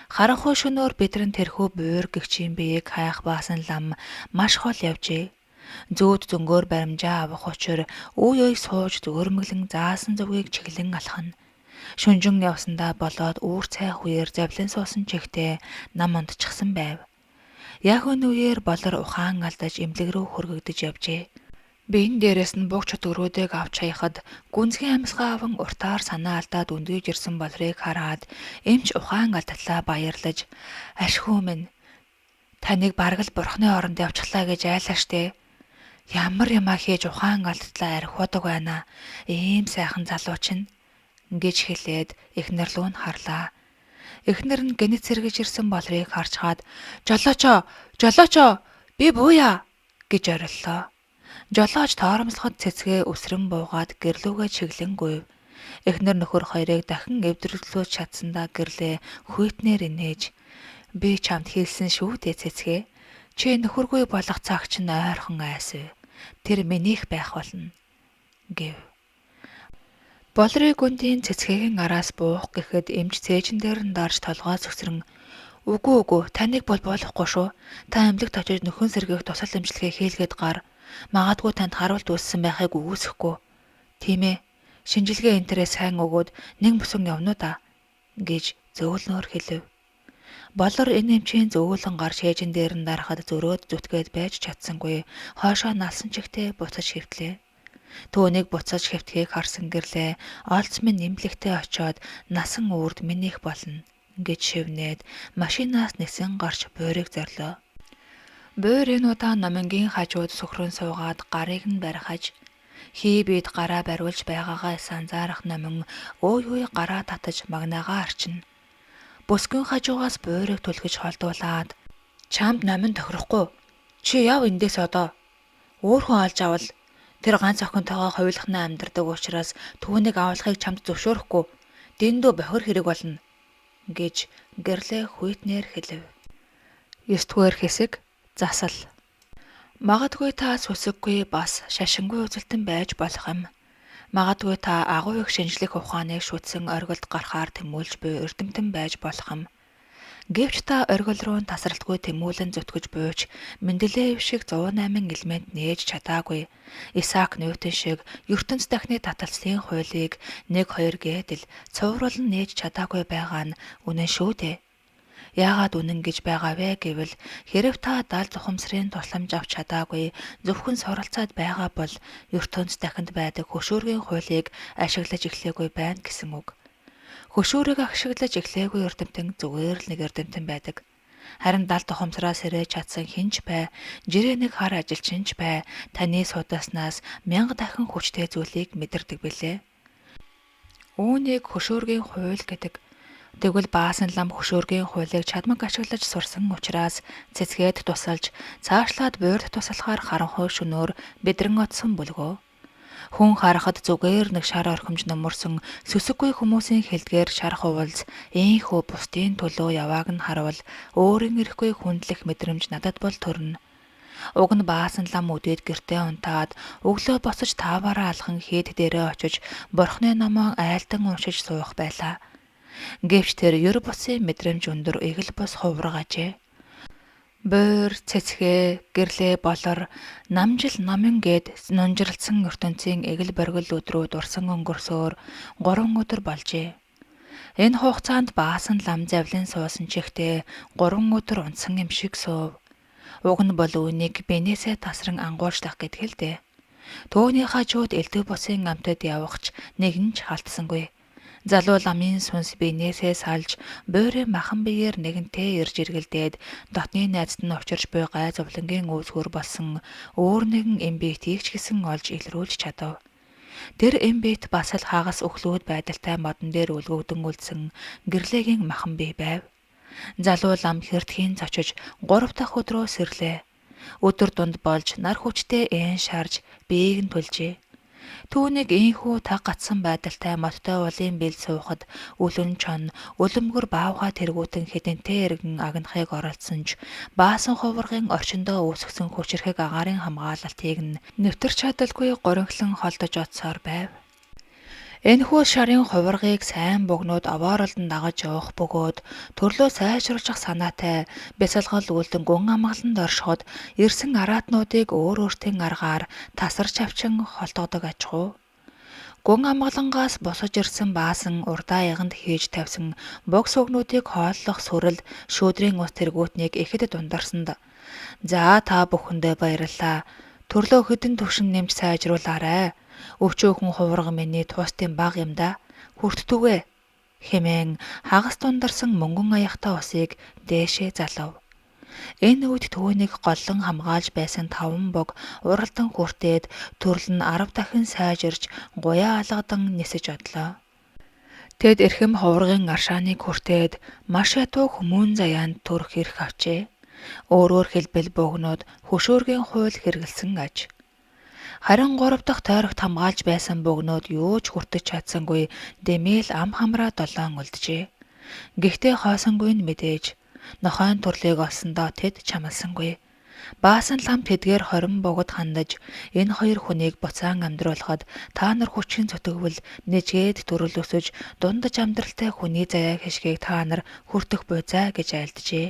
Харанхуй шөнөөр бидрэн тэрхүү буур гэгчийн биеийг хайх баасан лам маш хол явжээ. Зүүд зөнгөөр баримжаа авах учир үе сууж зөөрмөглөн заасан зүгийг чиглэн алхана. Шүнжин явсандаа болоод үүр цай хуяар завлан суусан чихтэй нам унтчихсан байв. Яг энэ үеэр болор ухаан алдаж эмнэлэг рүү хөргөгдөж явжээ. Биен дээрээс нь буг чөтгөрүүдийг авч хаяхад гүнзгий амьсгаа аван уртаар санаа алдаад өндгийж ирсэн болрыг хараад эмч ухаан алдатлаа баярлаж "Ашгүй минь, таныг бараг л бурхны оронд явчихлаа гэж айлаа штэ. Ямар юмаа хийж ухаан алдатлаа архиудаг байна. Ийм сайхан залуу чинь" гэж хэлээд эхнэр рүү нь харлаа. Эхнэр нь гэнэт сэргэж ирсэн болрыг харчгаад "Жолоочоо, би бууя" гэж ориллоо. Жолооч тоормослоход цэцгээ өсрөн буугаад гэрлүүгээ чиглэн гуйв. Эхнэр нөхөр хоёрыг дахин эвдрүүлүүлж чадсандаа гэрлээ хүйтнээр инээж "Би чамд хэлсэн шүү дээ цэцгээ. Чи нөхөргүй болох цаг чинь ойрхон айсв. Тэр минийх байх болно" гэв. Болрыг гүндийн цэцгээгийн араас буух гэхэд эмч цээжин дээр нь дарж толгой зүсрэн Үгүй таныг бол болохгүй шүү. Та амьлагт очиж нөхөн сэргээх тусал эмчилгээ хийлгээд гар. Магадгүй танд харвалт үүссэн байхыг үгүйсэхгүй. Тийм ээ. Шинжилгээ энтерээ сайн өгөөд нэг бүхэн явна уу да гэж зөөлнөөр хэлв. Болор энэ эмчийн зөөлөн гар шээжин дээр нь дарахад зөрөөд зүтгээд байж чадсангүй хоошоо налсан чихтэй буцаж хэвтлээ. Түүнийг буцаж хэвтгийг харсан гэрлээ олц минь нэмлэгтээ очоод насан үрд минийх болно гэж шивнээд машинаас нисэн гарч буйрыг зорлоо. Буйр энэ удаа номингийн хажууд сөхрөн суугаад гарыг нь барихаж хий бид гараа бариулж байгаагаа санзаарах номин өө гараа татаж магнаагаа арчина. Бүсгүйн хажуугаас буйрыг түлхэж холдуулаад чамд номин тохирохгүй. Чи яв эндээс одоо. Өөрхөн олж авал тэр ганц охинтойгоо хувилахнаа амьдардаг учраас түүнийг авалахыг чамд зөвшөөрөхгүй. Дэндүү бохир хэрэг болно гэж гэрлээ хүйтнээр хэлв. 9-р хэсэг засал. Магадгүй та сүсэггүй бас шашингүй үзэлтэн байж болох юм. Магадгүй та агуу их шинжлэх ухааныг шүтсэн оргилд гарахаар тэмүүлж буй эрдэмтэн байж болох юм. Гэвч та оргил руу тасралтгүй тэмүүлэн зүтгэж буйч Менделеев шиг 108 элемент нээж чадаагүй. Исаак Ньютон шиг ертөнц дахны таталцлын хуулийг 1-2 гэдэл цувруулан нээж чадаагүй байгаа нь үнэн шүү дээ. Яагаад үнэн гэж байгаа вэ гэвэл хэрэв та далд ухамсарын тусламж авч чадаагүй зөвхөн суралцаад байгаа бол ертөнц дахинд байдаг хөшүүргийн хуулийг ашиглаж эхлэегүй байна гэсэн үг. Хөшүүрийг ашиглаж эхлээгүй эрдэмтэн зүгээр л нэг эрдэмтэн байдаг. Харин далд ухамсараа сэрэж чадсан хинч бай, жирээ нэг хар ажилчинч бай, таны судааснаас 1000 дахин хүчтэй зүйлийг мэдэрдэг билээ. Үүнийг хөшүүргийн хууль гэдэг. Тэгвэл баасан лам хөшүүргийн хуулийг чадмаг ашиглаж сурсан учраас цэцгээд тусалж, цаашлаад буйрд туслахаар харанхуй шөнөөр бидрэн отсон бүлгөө. Хүн харахад зүгээр нэг шар орхимж нөмөрсөн сүсэггүй хүмүүсийн хэлдгээр шарах увалз ийхүү бусдын төлөө явааг нь харвал өөрийн ирэхгүй хүндлэх мэдрэмж надад бол төрнө. Уг нь баасан лам үдээд гэртээ унтаад өглөө босож тааваараа алхан хийд дээрээ очиж бурхны номоо айлдан уншиж суух байлаа. Гэвч тэр ер бусын мэдрэмж өндөр эгэл бус хуврагажээ. Буйр, цэцгээ, гэрлээ болор, намжил номин гээд нунжиралсан ертөнцийн эгэл боргил өдрүүд урсан өнгөрсөөр 3 өдөр болжээ. Энэ хугацаанд баасан лам завлин суусан чихтэй 3 өдөр унтсан юм шиг суув. Уг нь бол үүнийг бинээсээ тасран ангуурчлах гэдэг л дээ. Төөний хажууд элдв бусын амтад явахч нэгэн ч халтсангүй. Залуу ламын сүнс бинээсээ салж, буйрын махан биеэр нэгэнтээ ирж иргэлдээд дотны найзад нь учирч буй гай зовлонгийн үүсгэр болсон өөр нэгэн эмбитийг ч гэсэн олж илрүүлж чадав. Тэр эмбит бас л хагас өхлүүд байдалтай модон дээр үлгөгдөн үлдсэн гэрлээгийн махан бие байв. Залуу лам хэртхийн зочиж 3 дахь өдрөө сэрлээ. Өдөр дунд болж нар хүчтэй эн шарж биеийг нь түлжээ. Түүнийг ийхүү таг гацсан байдалтай модтой улын бил суухад үлэн чон үлэмгэр баавга тэргүүтэн хэдэнтэй эргэн агнахыг оролцсон ч баасан хуваргын орчиндөө үүсгэсэн хүчрхэг агаарын хамгаалалтыг нь нэвтэрч чадалгүй горинхлон холдож оцсоор байв. Энэхүү шарын хуваргыг сайн богнууд овооролдон дагаж явах бөгөөд төрлөө сайжруулах санаатай бясалгал үлдэн гүн амгаланд оршиход ирсэн араатнуудыг өөр өөртөө аргаар тасарч авчин холдогдог аж ахуй. Гүн амгалангаас босож ирсэн баасан урдаа яганд хийж тавьсан богс өгнүүдийг хооллох сүрэл шүүдрийн ус тэргүүтнийг ихэд дундарсанд. За та бүхэндээ баярлалаа. Төрлөө хэдэн түвшин нэмж сайжруулаарай. Өвчөөхөн хуварга миний туустын баг юм да. Хүртдүгэ хэмээн хагас дундарсан мөнгөн аяхтай усыг дээшээ залав. Энэ үед түүнийг голлон хамгаалж байсан 5 бог уралдан хүртээд төрөл нь 10 дахин сайжирч гуяа алгадан нисэж одлоо. Тэд эрхэм хуваргын аршааныг хүртээд маш ятуу хүмүүн заяанд төрөх эрх авчээ. Өөрөөр хэлбэл богнууд хөшөөргийн хууль хэрэгэлсэн аж. Харин 3 дахь тойрогт хамгаалж байсан богнууд юу ч хүртэж чадсангүй дэмэл ам хамраа 7 үлджээ. Гэхдээ хойсонгүй нь мэдээж нохойн төрлийг олсондоо тэд чамалсангүй. Баасан лам тэдгээр хорин богод хандаж энэ хоёр хүнийг буцаан амьдруулахад та нар хүчин зүтгэвэл нэжгээд төрөл өсөж дундаж амьдралтай хүний заяа хишгийг та нар хүртэх буйзаа гэж айлджээ.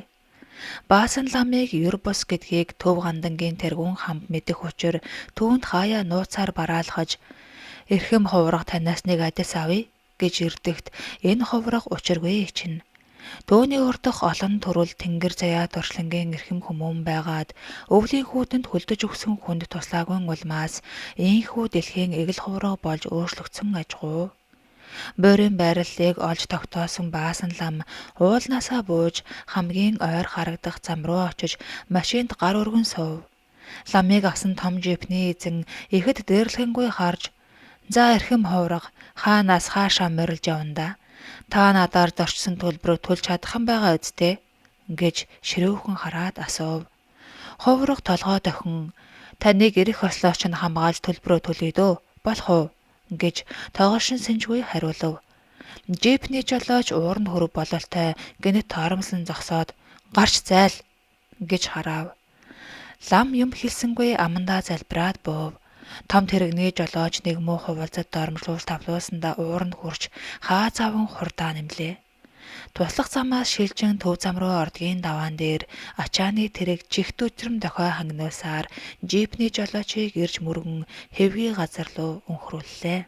Баасан ламыг юр бус гэдгийг төв гандангийн тэргүүн хамт мэдэх учир түүнд хаяа нууцаар бараалхаж эрхэм хувраг танаас нэг адис авъя гэж ирдэгт энэ хувраг учиргүй чинь. Төөний урдах олон төрөл тэнгэр заяа туршлагын эрхэм хүмүүн байгаад өвлийн хүүтэнд хөлдөж өгсөн хүнд туслаагүй улмаас ийхүү дэлхийн эгэл хувраг болж өөрчлөгдсөн ажгүй. Бойрын байрлалыг олж тогтоосон баасан лам уулнаасаа бууж хамгийн ойр харагдах зам руу очиж машинд гар өргөн суув. Ламыг авсан том жипний эзэн ихэд дээрлэхэнгүй харж "За эрхэм хувраг, хаанаас хаашаа морилж явна. Та надаар зорчсон төлбөрөө төлж чадах юм байгаа үсттэй" гэж ширүүхэн хараад асуув. Хувраг толгой дохин "Таныг эрх ослооч нь хамгаалж төлбөрөө төлье дөө. Болох уу?" гэж тоогошин сэнжгүй хариулав. Жипний жолооч ууранд хөрөв бололтой гэнэт торомслон зогсоод "Гарч зайл" гэж хараав. Лам юм хэлсэнгүй амандаа залбираад буув. Том тэрэгний жолооч нэг муу хувалцад доромжлуул тавлуулсандаа ууранд хүрч хаа заван хурдаа нэмлээ. Туслах замаас шилжин төв зам руу ордгийн даваан дээр ачааны тэрэг чихт өчрөм дохой хангинуулсаар жипний жолоочийг ирж мөргөн хэвгий газар руу өнхрүүллээ.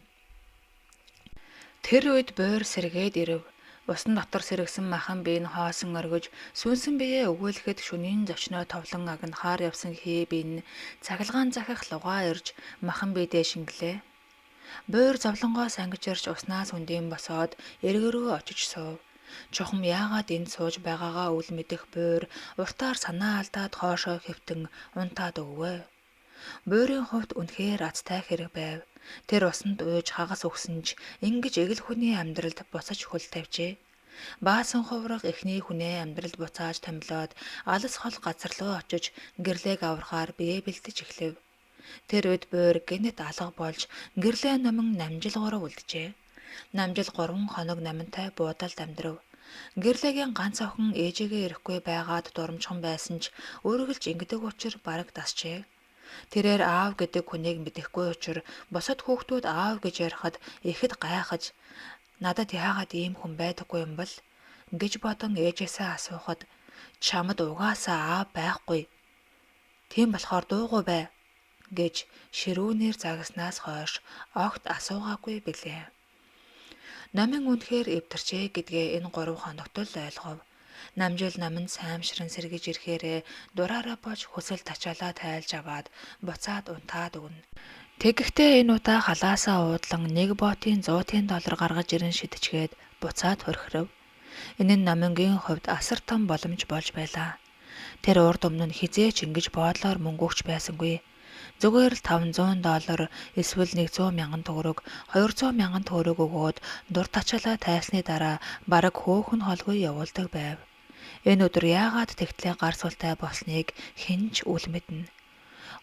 Тэр үед буур сэргээд ирэв. Усан дотор сэргсэн махан бие нь хоосон оргиж, сүнсэн биеэ өгөөлөхөд шөнийн зочноо товлон агнахаар явсан хий бие нь цахилгаан захих лугаа ирж махан биедээ шингэлээ. Буур зовлонгоос ангиж ирж уснаас хүндийн босоод эргэрөө очиж суув. Чухам яагаад энд сууж байгаагаа үл мэдэх буур уртаар санаа алдаад хоошоо хэвтэн унтаад өгвөө. Буурын хувьд үнэхээр азтай хэрэг байв. Тэр усанд ууж хагас өгсөн ч ингэж эгэл хүний амьдралд буцаж хөл тавьжээ. Баасан хувраг эхний хүнээ амьдралд буцааж томилоод алс хол газар руу очиж гэрлээг аврахаар бие бэлдэж эхлэв. Тэр үед буур гэнэт алга болж гэрлээ номон намжил 3 үлджээ. Намжил 3 хоног намантай буудалд амьдрав. Гэрлээгийн ганц охин ээжигээ ирэхгүй байгаад дурамчхан байсан ч өргөлж ингэдэг учир бараг дасжээ. Тэрээр аав гэдэг хүнийг мэдэхгүй учир босод хүүхдүүд аав гэж ярихад ихэд гайхаж "Надад яагаад ийм хүн байдаггүй юм бол?" гэж бодон ээжээсээ асуухад "Чамд угаасаа аав байхгүй. Тийм болохоор дуугүй бай" гэж ширүүнээр загаснаас хойш огт асуугаагүй билээ. Намын үнэхээр эвтэрчээ гэдгээ энэ 3 хоногт л ойлгов. Намжил наманд саймшран сэргэж ирэхээрээ дураараа болж хүсэл тачаалаа тайлж аваад буцаад унтаад өгнө. Тэгэхдээ энэ удаа халаасаа уудлан нэг боотын $100 гаргаж ирэн шидчгээд буцаад хөрхрөв. Энэ нь намынгийн хувьд асар том боломж болж байлаа. Тэр урд өмнө нь хизээч ингэж боодлоор мөнгө өгч байсангүй. Зүгээр л $500 эсвэл $100,000 $200,000 өгөөд дур тачаалаа тайсны дараа бараг хөөхөн холгүй явуулдаг байв. Энэ өдөр яагаад тэгтлээ гар султай болсныг хэн ч үл мэднэ.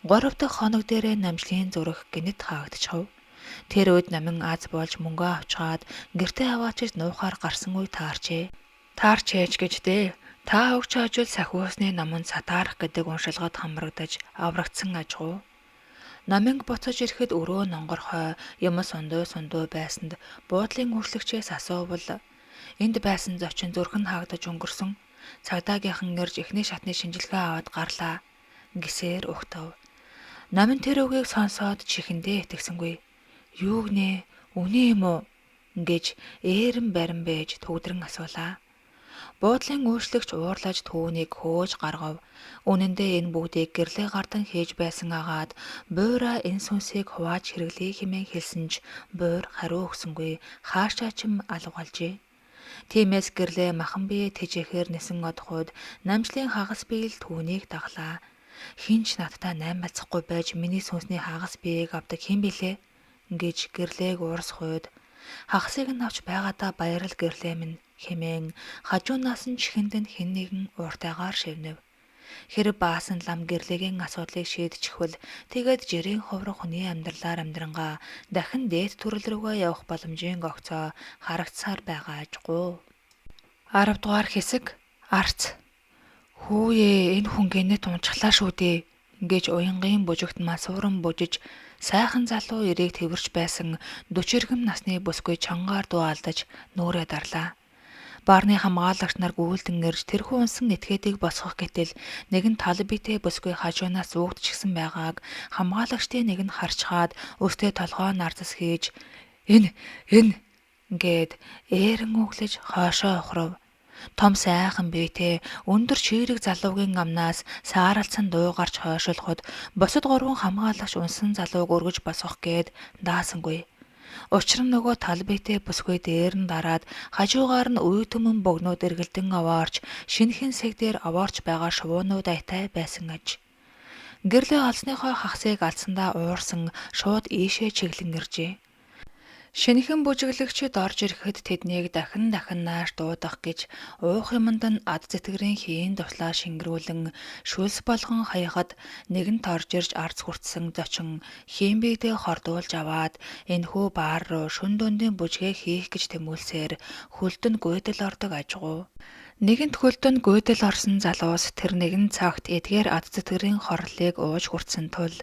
3 дахь хоног дээрээ намжлын зүрх гэнэт хаагдчихв. Тэр үед намин аз болж мөнгөө авчгаад гэртээ аваачиж нуухаар гарсан үе таарчээ. Таарчээж гэж дээ. Та өгч хожил сахиусны наманд сатаарах гэдэг уншилгад хамрагдаж аврагдсан ажгүй. Наминг буцаж ирэхэд өрөө нонгорхой юм сундуу байсанд буудлын үрслэгчээс асуувал "Энд байсан зочин зүрх нь хаагдаж өнгөрсөн. Цагдаагийнхан ирж эхний шатны шинжилгээ аваад гарлаа" гэсээр өгтөв. Намин тэр үгийг сонсоод чихэндээ итгэсэнгүй. "Юу гинэ? Үнэн юм уу?" гэж ээрэн барин бэж төгдрөн асуулаа. Буудлын үйлчлэгч уурлаж түүнийг хөөж гаргав. Үнэндээ энэ бүгдийг гэрлээ гардан хийж байсан агаад буураа энэ сүнсийг хувааж хэрэглэе хэмээн хэлсэн ч буур хариу өгсөнгүй хаашаа ч алгуулжээ. Тиймээс гэрлээ махан бие тэжээхээр нисэн одоход намжлын хагас бие л түүнийг даглаа. "Хинч надтай наймалцахгүй байж миний сүнсний хагас биеийг авдаг хэн билээ?" гэж гэрлээг уурс хойд "Хагасыг нь авч байгаадаа баярал гэрлээ минь" хэмээн хажуунаас нь чихэнд нь хэн нэгэн ууртайгаар шивнэв. Хэрэг баасан лам гэрлэгийн асуудлыг шийдчихвэл тэгээд жирийн хувраг хүний амьдралаар амьдрангаа дахин дээд төрөл рүүгээ явах боломжийн огцоо харагдсаар байгаа ажгүй. 10 дугаар хэсэг арц. Хүүе энэ хүн гинэт унчглаа шүү дээ гэж уянгын бүжигт масууран бужиж сайхан залуу эрийг тэрвэрч байсан 40 иргэм насны бүсгүй чангаар дуу алдаж нүрээ дарлаа. Баарны хамгаалагч нар гүйлтэн ирж тэрхүү унсан этгээдийг босгох гэтэл нэгэн тал битэй бүсгүй хажуунаас зуугдчихсан байгааг хамгаалагчдын нэг нь харчхаад өстөө толгой нарцас хийж энэ гээд ээрэн өглөж хоошоо ухрав. Том сайхан биетэй өндөр чийрэг залуугийн амнаас сааралцсан дуу гарч хойшилход босод гурван хамгаалагч унсан залууг өргөж босгох гээд даасангүй. Учир нь нөгөө тал биетэй бүсгүй дээр нь дараад хажуугаар нь үе төмөн богнууд эргэлдэн аваарч шинэхэн сэг дээр аваарч байгаа шувуунууд айтай байсан аж. Гэрлээ олсныхоо хагсыг алдсандаа уурсан шууд ийшээ чиглэн иржээ. Шинэхэн бүжиглэгчид орж ирэхэд тэднийг дахин нааш дуудах гэж уух юмд нь ад зэтгэрийн хийн туслаа шингэрүүлэн шүлс болгон хаяхад нэгэнт орж ирж арц хүртсэн зочин хийн биедээ хордуулж аваад энэхүү баар руу шүн дундын бүжгээ хийх гэж тэмүүлсээр хөлдөнд гүйдэл ордог ажгуу. Нэгэнт хөлдөнд гүйдэл орсон залуус тэр нэгэн цагт эдгээр ад зэтгэрийн хорлыг ууж хүртсэн тул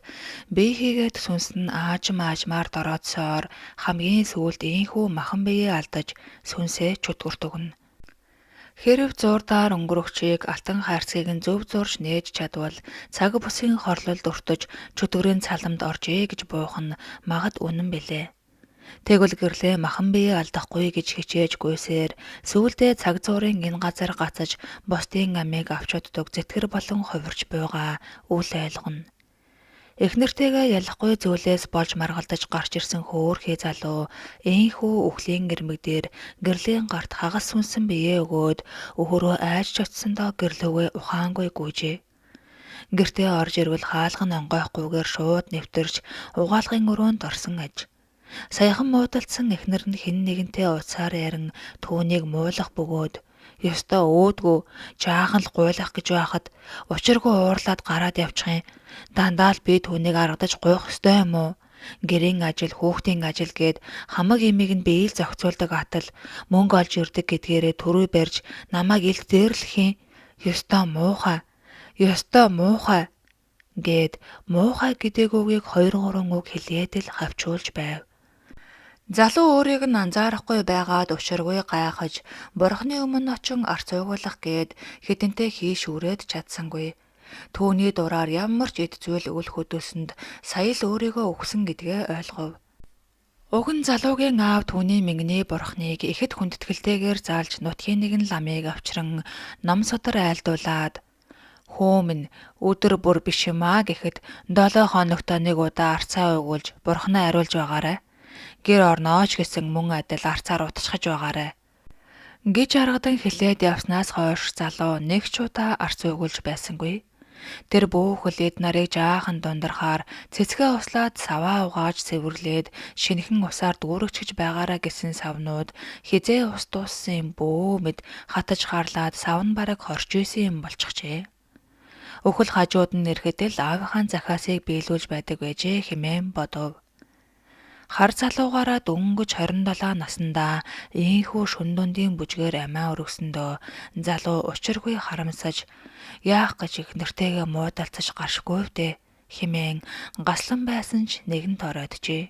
бие хийгээд сүнсэн аажмаар дороодсоор хамгийн сүүлд ийхүү махан биеэ алдаж сүнсээ чөтгөрт өгнө. Хэрэв зуурдаар өнгөрөгчийг алтан хайрцгийг нь зөв зурж нээж чадвал цаг бүсгийн хорлолд өртөж чөтгөрийн цаламд оржээ гэж буух нь магад үнэн билээ. Тэгвэл гэрлээ махан биеэ алдахгүй гэж хичээж гүйсээр сүүлдээ цаг зуурын энэ газар гацаж бусдын амийг авч уддаг зэтгэр болон хувирч буйгаа үл ойлгоно. Эхнэртэйгээ ялахгүй зүйлээс болж маргалдаж гарч ирсэн хөөрхий залуу ийхүү үхлийн гэрмэг дээр гэрлийн гарт хагас сүнсэн биеэ өгөөд өхөрөө айж чочсондоо гэрлүүгээ ухаангүй гүйжээ. Гэртээ орж ирвэл хаалган онгойхгүйгээр шууд нэвтэрч угаалгын өрөөнд орсон аж. Саяхан муудалцсан эхнэр нь хэн нэгэнтэй уцаар ярин түүнийг муулах бөгөөд ёстой өөдгөө жаахан л гуйлах гэж байхад учиргүй уурлаад гараад явчих юм. Дандаа л би түүнийг аргадаж гуйх ёстой юм уу? Гэрийн ажил, хүүхдийн ажил гээд хамаг имийг нь биеийг зохицуулдаг атал мөнгө олж ирдэг гэдгээрээ төрөө барьж намайг илт дээрлэх юм. Ёстой муухай гээд муухай гэдэг үгийг 2-3 үг хэлээд л хавчуулж байв. Залуу өөрийг нь анзаарахгүй байгаад учиргүй гайхаж бурхны өмнө очин арц угуулах гээд хэдэнтэй хийш үрээд чадсангүй. Түүний дураар ямар ч эд зүйл үл хөдөөсөнд сая л өөрийгөө өгсөн гэдгээ ойлгов. Уг нь залуугийн аав түүний мингний бурхныг ихэд хүндэтгэлтэйгээр заалж нутгийн нэгэн ламыг авчран ном содар айлдуулаад "Хөөмн өдөр бүр биш юм аа" гэхэд 7 хоногт нэг удаа арцаа угуулж бурхнаа ариулж байгаарай. Гэр орнооч гэсэн мөн адил арцаар утчихаж байгаарай гэж аргадан хэлээд явснаас хойш залуу нэг ч удаа арц угуулж байсангүй. Тэр бүхэл эд нарыг жаахан дундархаар цэцгээ услаад саваа угааж цэвэрлээд шинэхэн усаар дүүрэгчж байгаараа гэсэн савнууд хизээ ус дууссан юм бөө мэд хатаж хаарлаад савн бараг хорч исэн юм болчихжээ. Өхөл хажууд нь ирэхэд л аавынхаа захиасыг биелүүлж байдаг байжээ хэмээн бодов. Хар залуугаараа дөнгөж 27 наснда ийхүү шүн дундын бүжгээр амиа өргөсөндөө залуу учиргүй харамсаж яах гэж эхнэртэйгээ муудалцаж гаршгүй дээ хэмээн гаслан байсан ч нэгэн торойджээ.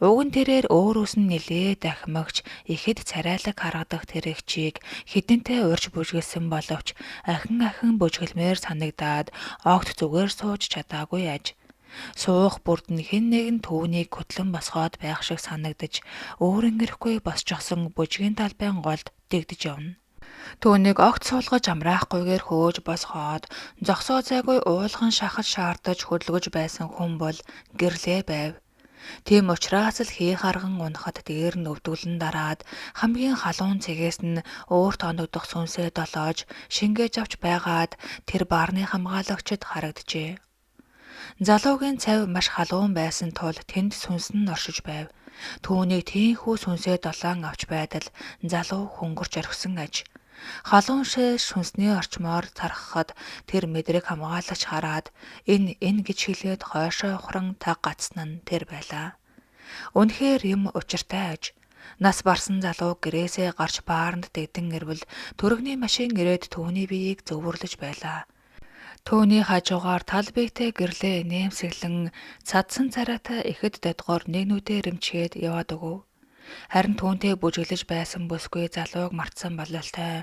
Уг нь тэрээр өөрөөс нь нилээ дахимагч ихэд царайлаг харагдах тэр эгчийг хэдэнтэй урьж бүжгэлсэн боловч ахин бүжгэлмээр санагдаад огт зүгээр сууж чадаагүй аж. Суух бүрд нь хэн нэгэн түүнийг хөтлөн босгоод байх шиг санагдаж өөрөнгөхгүй босчихсон бүжгийн талбайн голд дэгдэж явна. Түүнийг огт суулгаж амраахгүйгээр хөөж босгоод зогсоо зайгүй уулхан шахаж шаардаж хөдөлгөж байсан хүн бол гэрлээ байв. Тийм учраас л хий харган унахад дээр нь өвдгөлн дараад хамгийн халуун цэгээс нь өөрт оногдох сүнсээ долоож шингээж авч байгаад тэр баарны хамгаалагчид харагджээ. Залуугийн цав маш халуун байсан тул тэнд сүнс нь оршиж байв. Түүнийг тийхүү сүнсээ долоон авч байтал залуу хөнгөрч орхисон аж. Халуун шээ сүнсний орчмоор тархахад тэр мэдрэг хамгаалагч хараад энэ гэж хэлээд хойшоо ухран таг гацсан нь тэр байлаа. Үнэхээр юм учиртай аж. Нас барсан залуу гэрээсээ гарч бааранд дэгдэн ирвэл төрөгний машин ирээд түүний биеийг зөвөрлөж байлаа. Түүний хажуугаар тал биетэй гэрлээ нэмсэглэн цадсан царайтай ихэд додгоор нэгнүүдээ рэмчгээд яваад өгөв. Харин түүнтэй бүжиглэж байсан бүсгүй залууг мартсан бололтой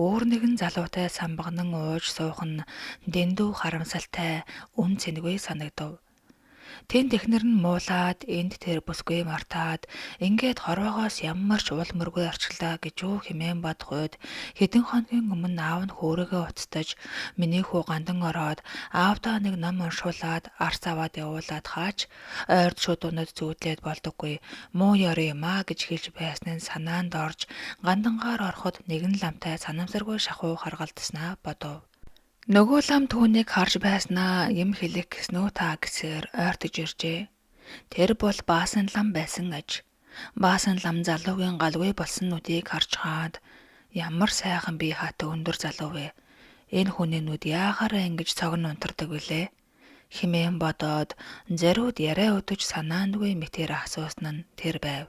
өөр нэгэн залуутай самбагнан ууж суух нь дэндүү харамсалтай үн цэнэгүй санагдав. Тэнд эхнэр нь муулаад энд тэр бүсгүй мартаад ингээд хорвоогоос ямар ч уул мөргүй арчлаа гэж юу хэмээн бодох үед хэдэн хоногийн өмнө аав нь хөөргөө уцтаж миний хүү гандан ороод аавдаа нэг ном уншуулад арц аваад явуулаад хаач ойрд шууд унад зүүдлээд болдоггүй муу ёрын юм аа гэж хэлж байсан нь санаанд орж гандангаар ороход нэгэн ламтай санамсаргүй шахуу харгалдаснаа бодов. Нөгөө лам түүнийг харж байснаа юм хэлэх гэснөө та гэсээр ойртож иржээ. Тэр бол баасан лам байсан аж. Баасан лам залуугийн галгүй болсон нүдийг харж хаад ямар сайхан бие хаатай өндөр залуу вэ? Энэ хүний нүд яахаараа ингэж цогн унтардаг вүлээ? Химээн бодоод зариуд яриа өдөж санаандгүй мэтээр асуусан нь тэр байв.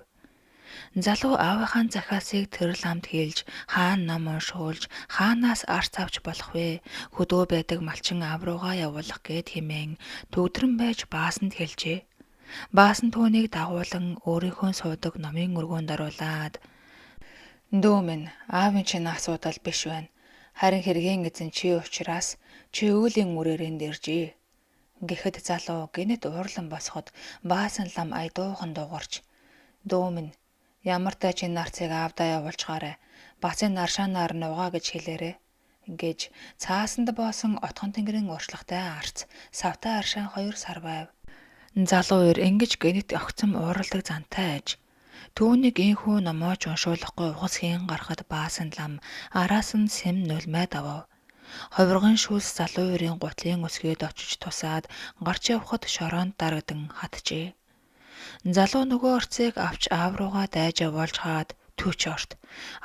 Залуу аавынхаа захиасыг тэр ламд хийлж хаана ном уншуулж хаанаас арц авч болох вэ? Хөдөө байдаг малчин аав руугаа явуулах гэд химэн төгдрөн байж баасанд хэлжээ. Баасан түүнийг дагуулan өөрийнхөө суудаг номын өргөөнд оруулаад "Дүү минь, аавын чинь асуудал биш байна. Харин хэргийн эзэн чи учраас чи өөлийн үрээрэн дэржээ." Гэхэд залуу гинэт уурлан босоход баасан лам айдуухан дуугарч "Дүү минь, ямар та чи нарцыг аавдаа явуулчгаарай. Бацын наршаанаар нугаа гэж хэлээрэй" гэж цаасанд боосон отхон тэнгэрийн уршлагтай арц савтай аршаан 2 сар байв. Залуу ир ингэж гинэт огцом ууралдаг зантай аж. Түүнийг инхүү номооч уншуулахгүй ухас хийн гарахад баасан лам араас нь сэм нулимайд авав. Ховиргын шүүс залуу ирийн гутлын өсгөөд очиж тусаад гарч явхад шороонд дарагдан хатжээ. Залуу нөгөө орцыг авч аав руугаа дайж явуулж хаад "Түүч орт.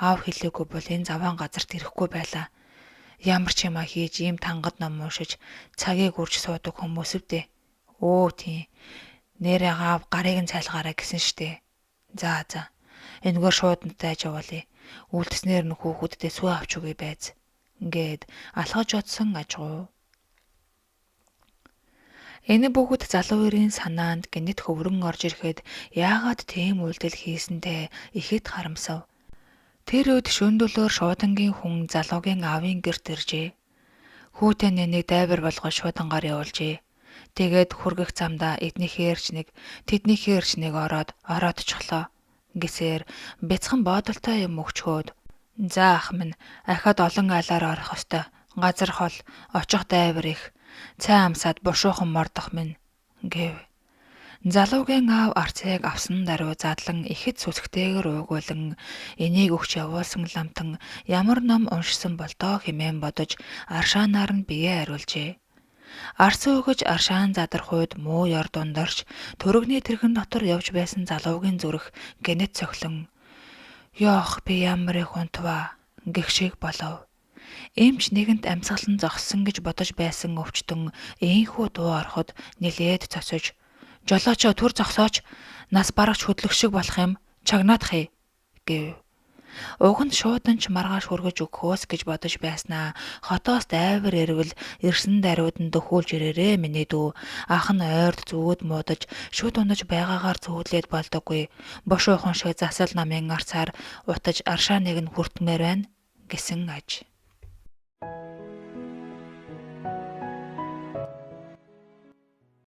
Аав хэлээгүй бол энэ заваан газарт ирэхгүй байлаа. Ямар ч юм хийж ийм тангад ном уншиж цагийг үрж суудаг хүмүүсвдээ. Өө тийм. Нэрээ аав гарыг нь цайлгаарай гэсэн штэ. За. Энэгээр шууд нь дайж явуулъя. Үлдснээр нь хүүхэддээ сүү авч өгье байз" гээд алхаж одсон ажгуу. Энэ бүгд залуу ирийн санаанд гинэт хөврөн орж ирэхэд яагаад тийм үйлдэл хийсэнтэй ихэд харамсав. Тэр үед шөндөлөөр шуудангийн хүн залуугийн аавын гэрт иржээ. Хүүтэй нэнийг дайвар болгож шуудангаар явуулжээ. Тэгээд хүргэх замдаа эднийхээрч нэг, тэднийхээрч нэг ороод очихлоо гэсээр бяцхан боодолтой юм өгчхөөд "За ах минь, ахад олон айлаар орох ёстой. Газар хол, очих дайвар их. Цай амсаад бушуухан мордох минь" гэв. Залуугийн аав арцыг авсан даруй задлан ихэд сүсгтэйгээр уугуулan энийг өгч явуулсан ламтан ямар ном уншсан бол доо хэмээн бодож аршаанаар нь биеэ ариулжээ. Арц өгөж аршаан задрах үед муу ёр дундарч төрөгний тэрхэн дотор явж байсан залуугийн зүрх гинэт цохлон "Ёох би ямар их унтваа" гэх шиг болов. Эмч нэгэнт амьсгалан зогссон гэж бодож байсан өвчтөн ийхүү дуу ороход нилээд цосож "Жолоочо төр зогсооч. Нас барагч хөдлөх шиг болох юм. Чагнаадах" гэв. Уг нь шууданч маргааш хүргэж өгөхөөс гэж бодож байснаа хотоос дайвар ирвэл ирсэн даруйд нь дөхүүлж ирээрээ миний дүү. Ах нь ойрд зүүд муудаж шүд унаж байгаагаар зүүдлээд болдоггүй. Бошуухан шиг засал намын арцаар утаж аршааныг нь хүртмээр байна гэсэн аж.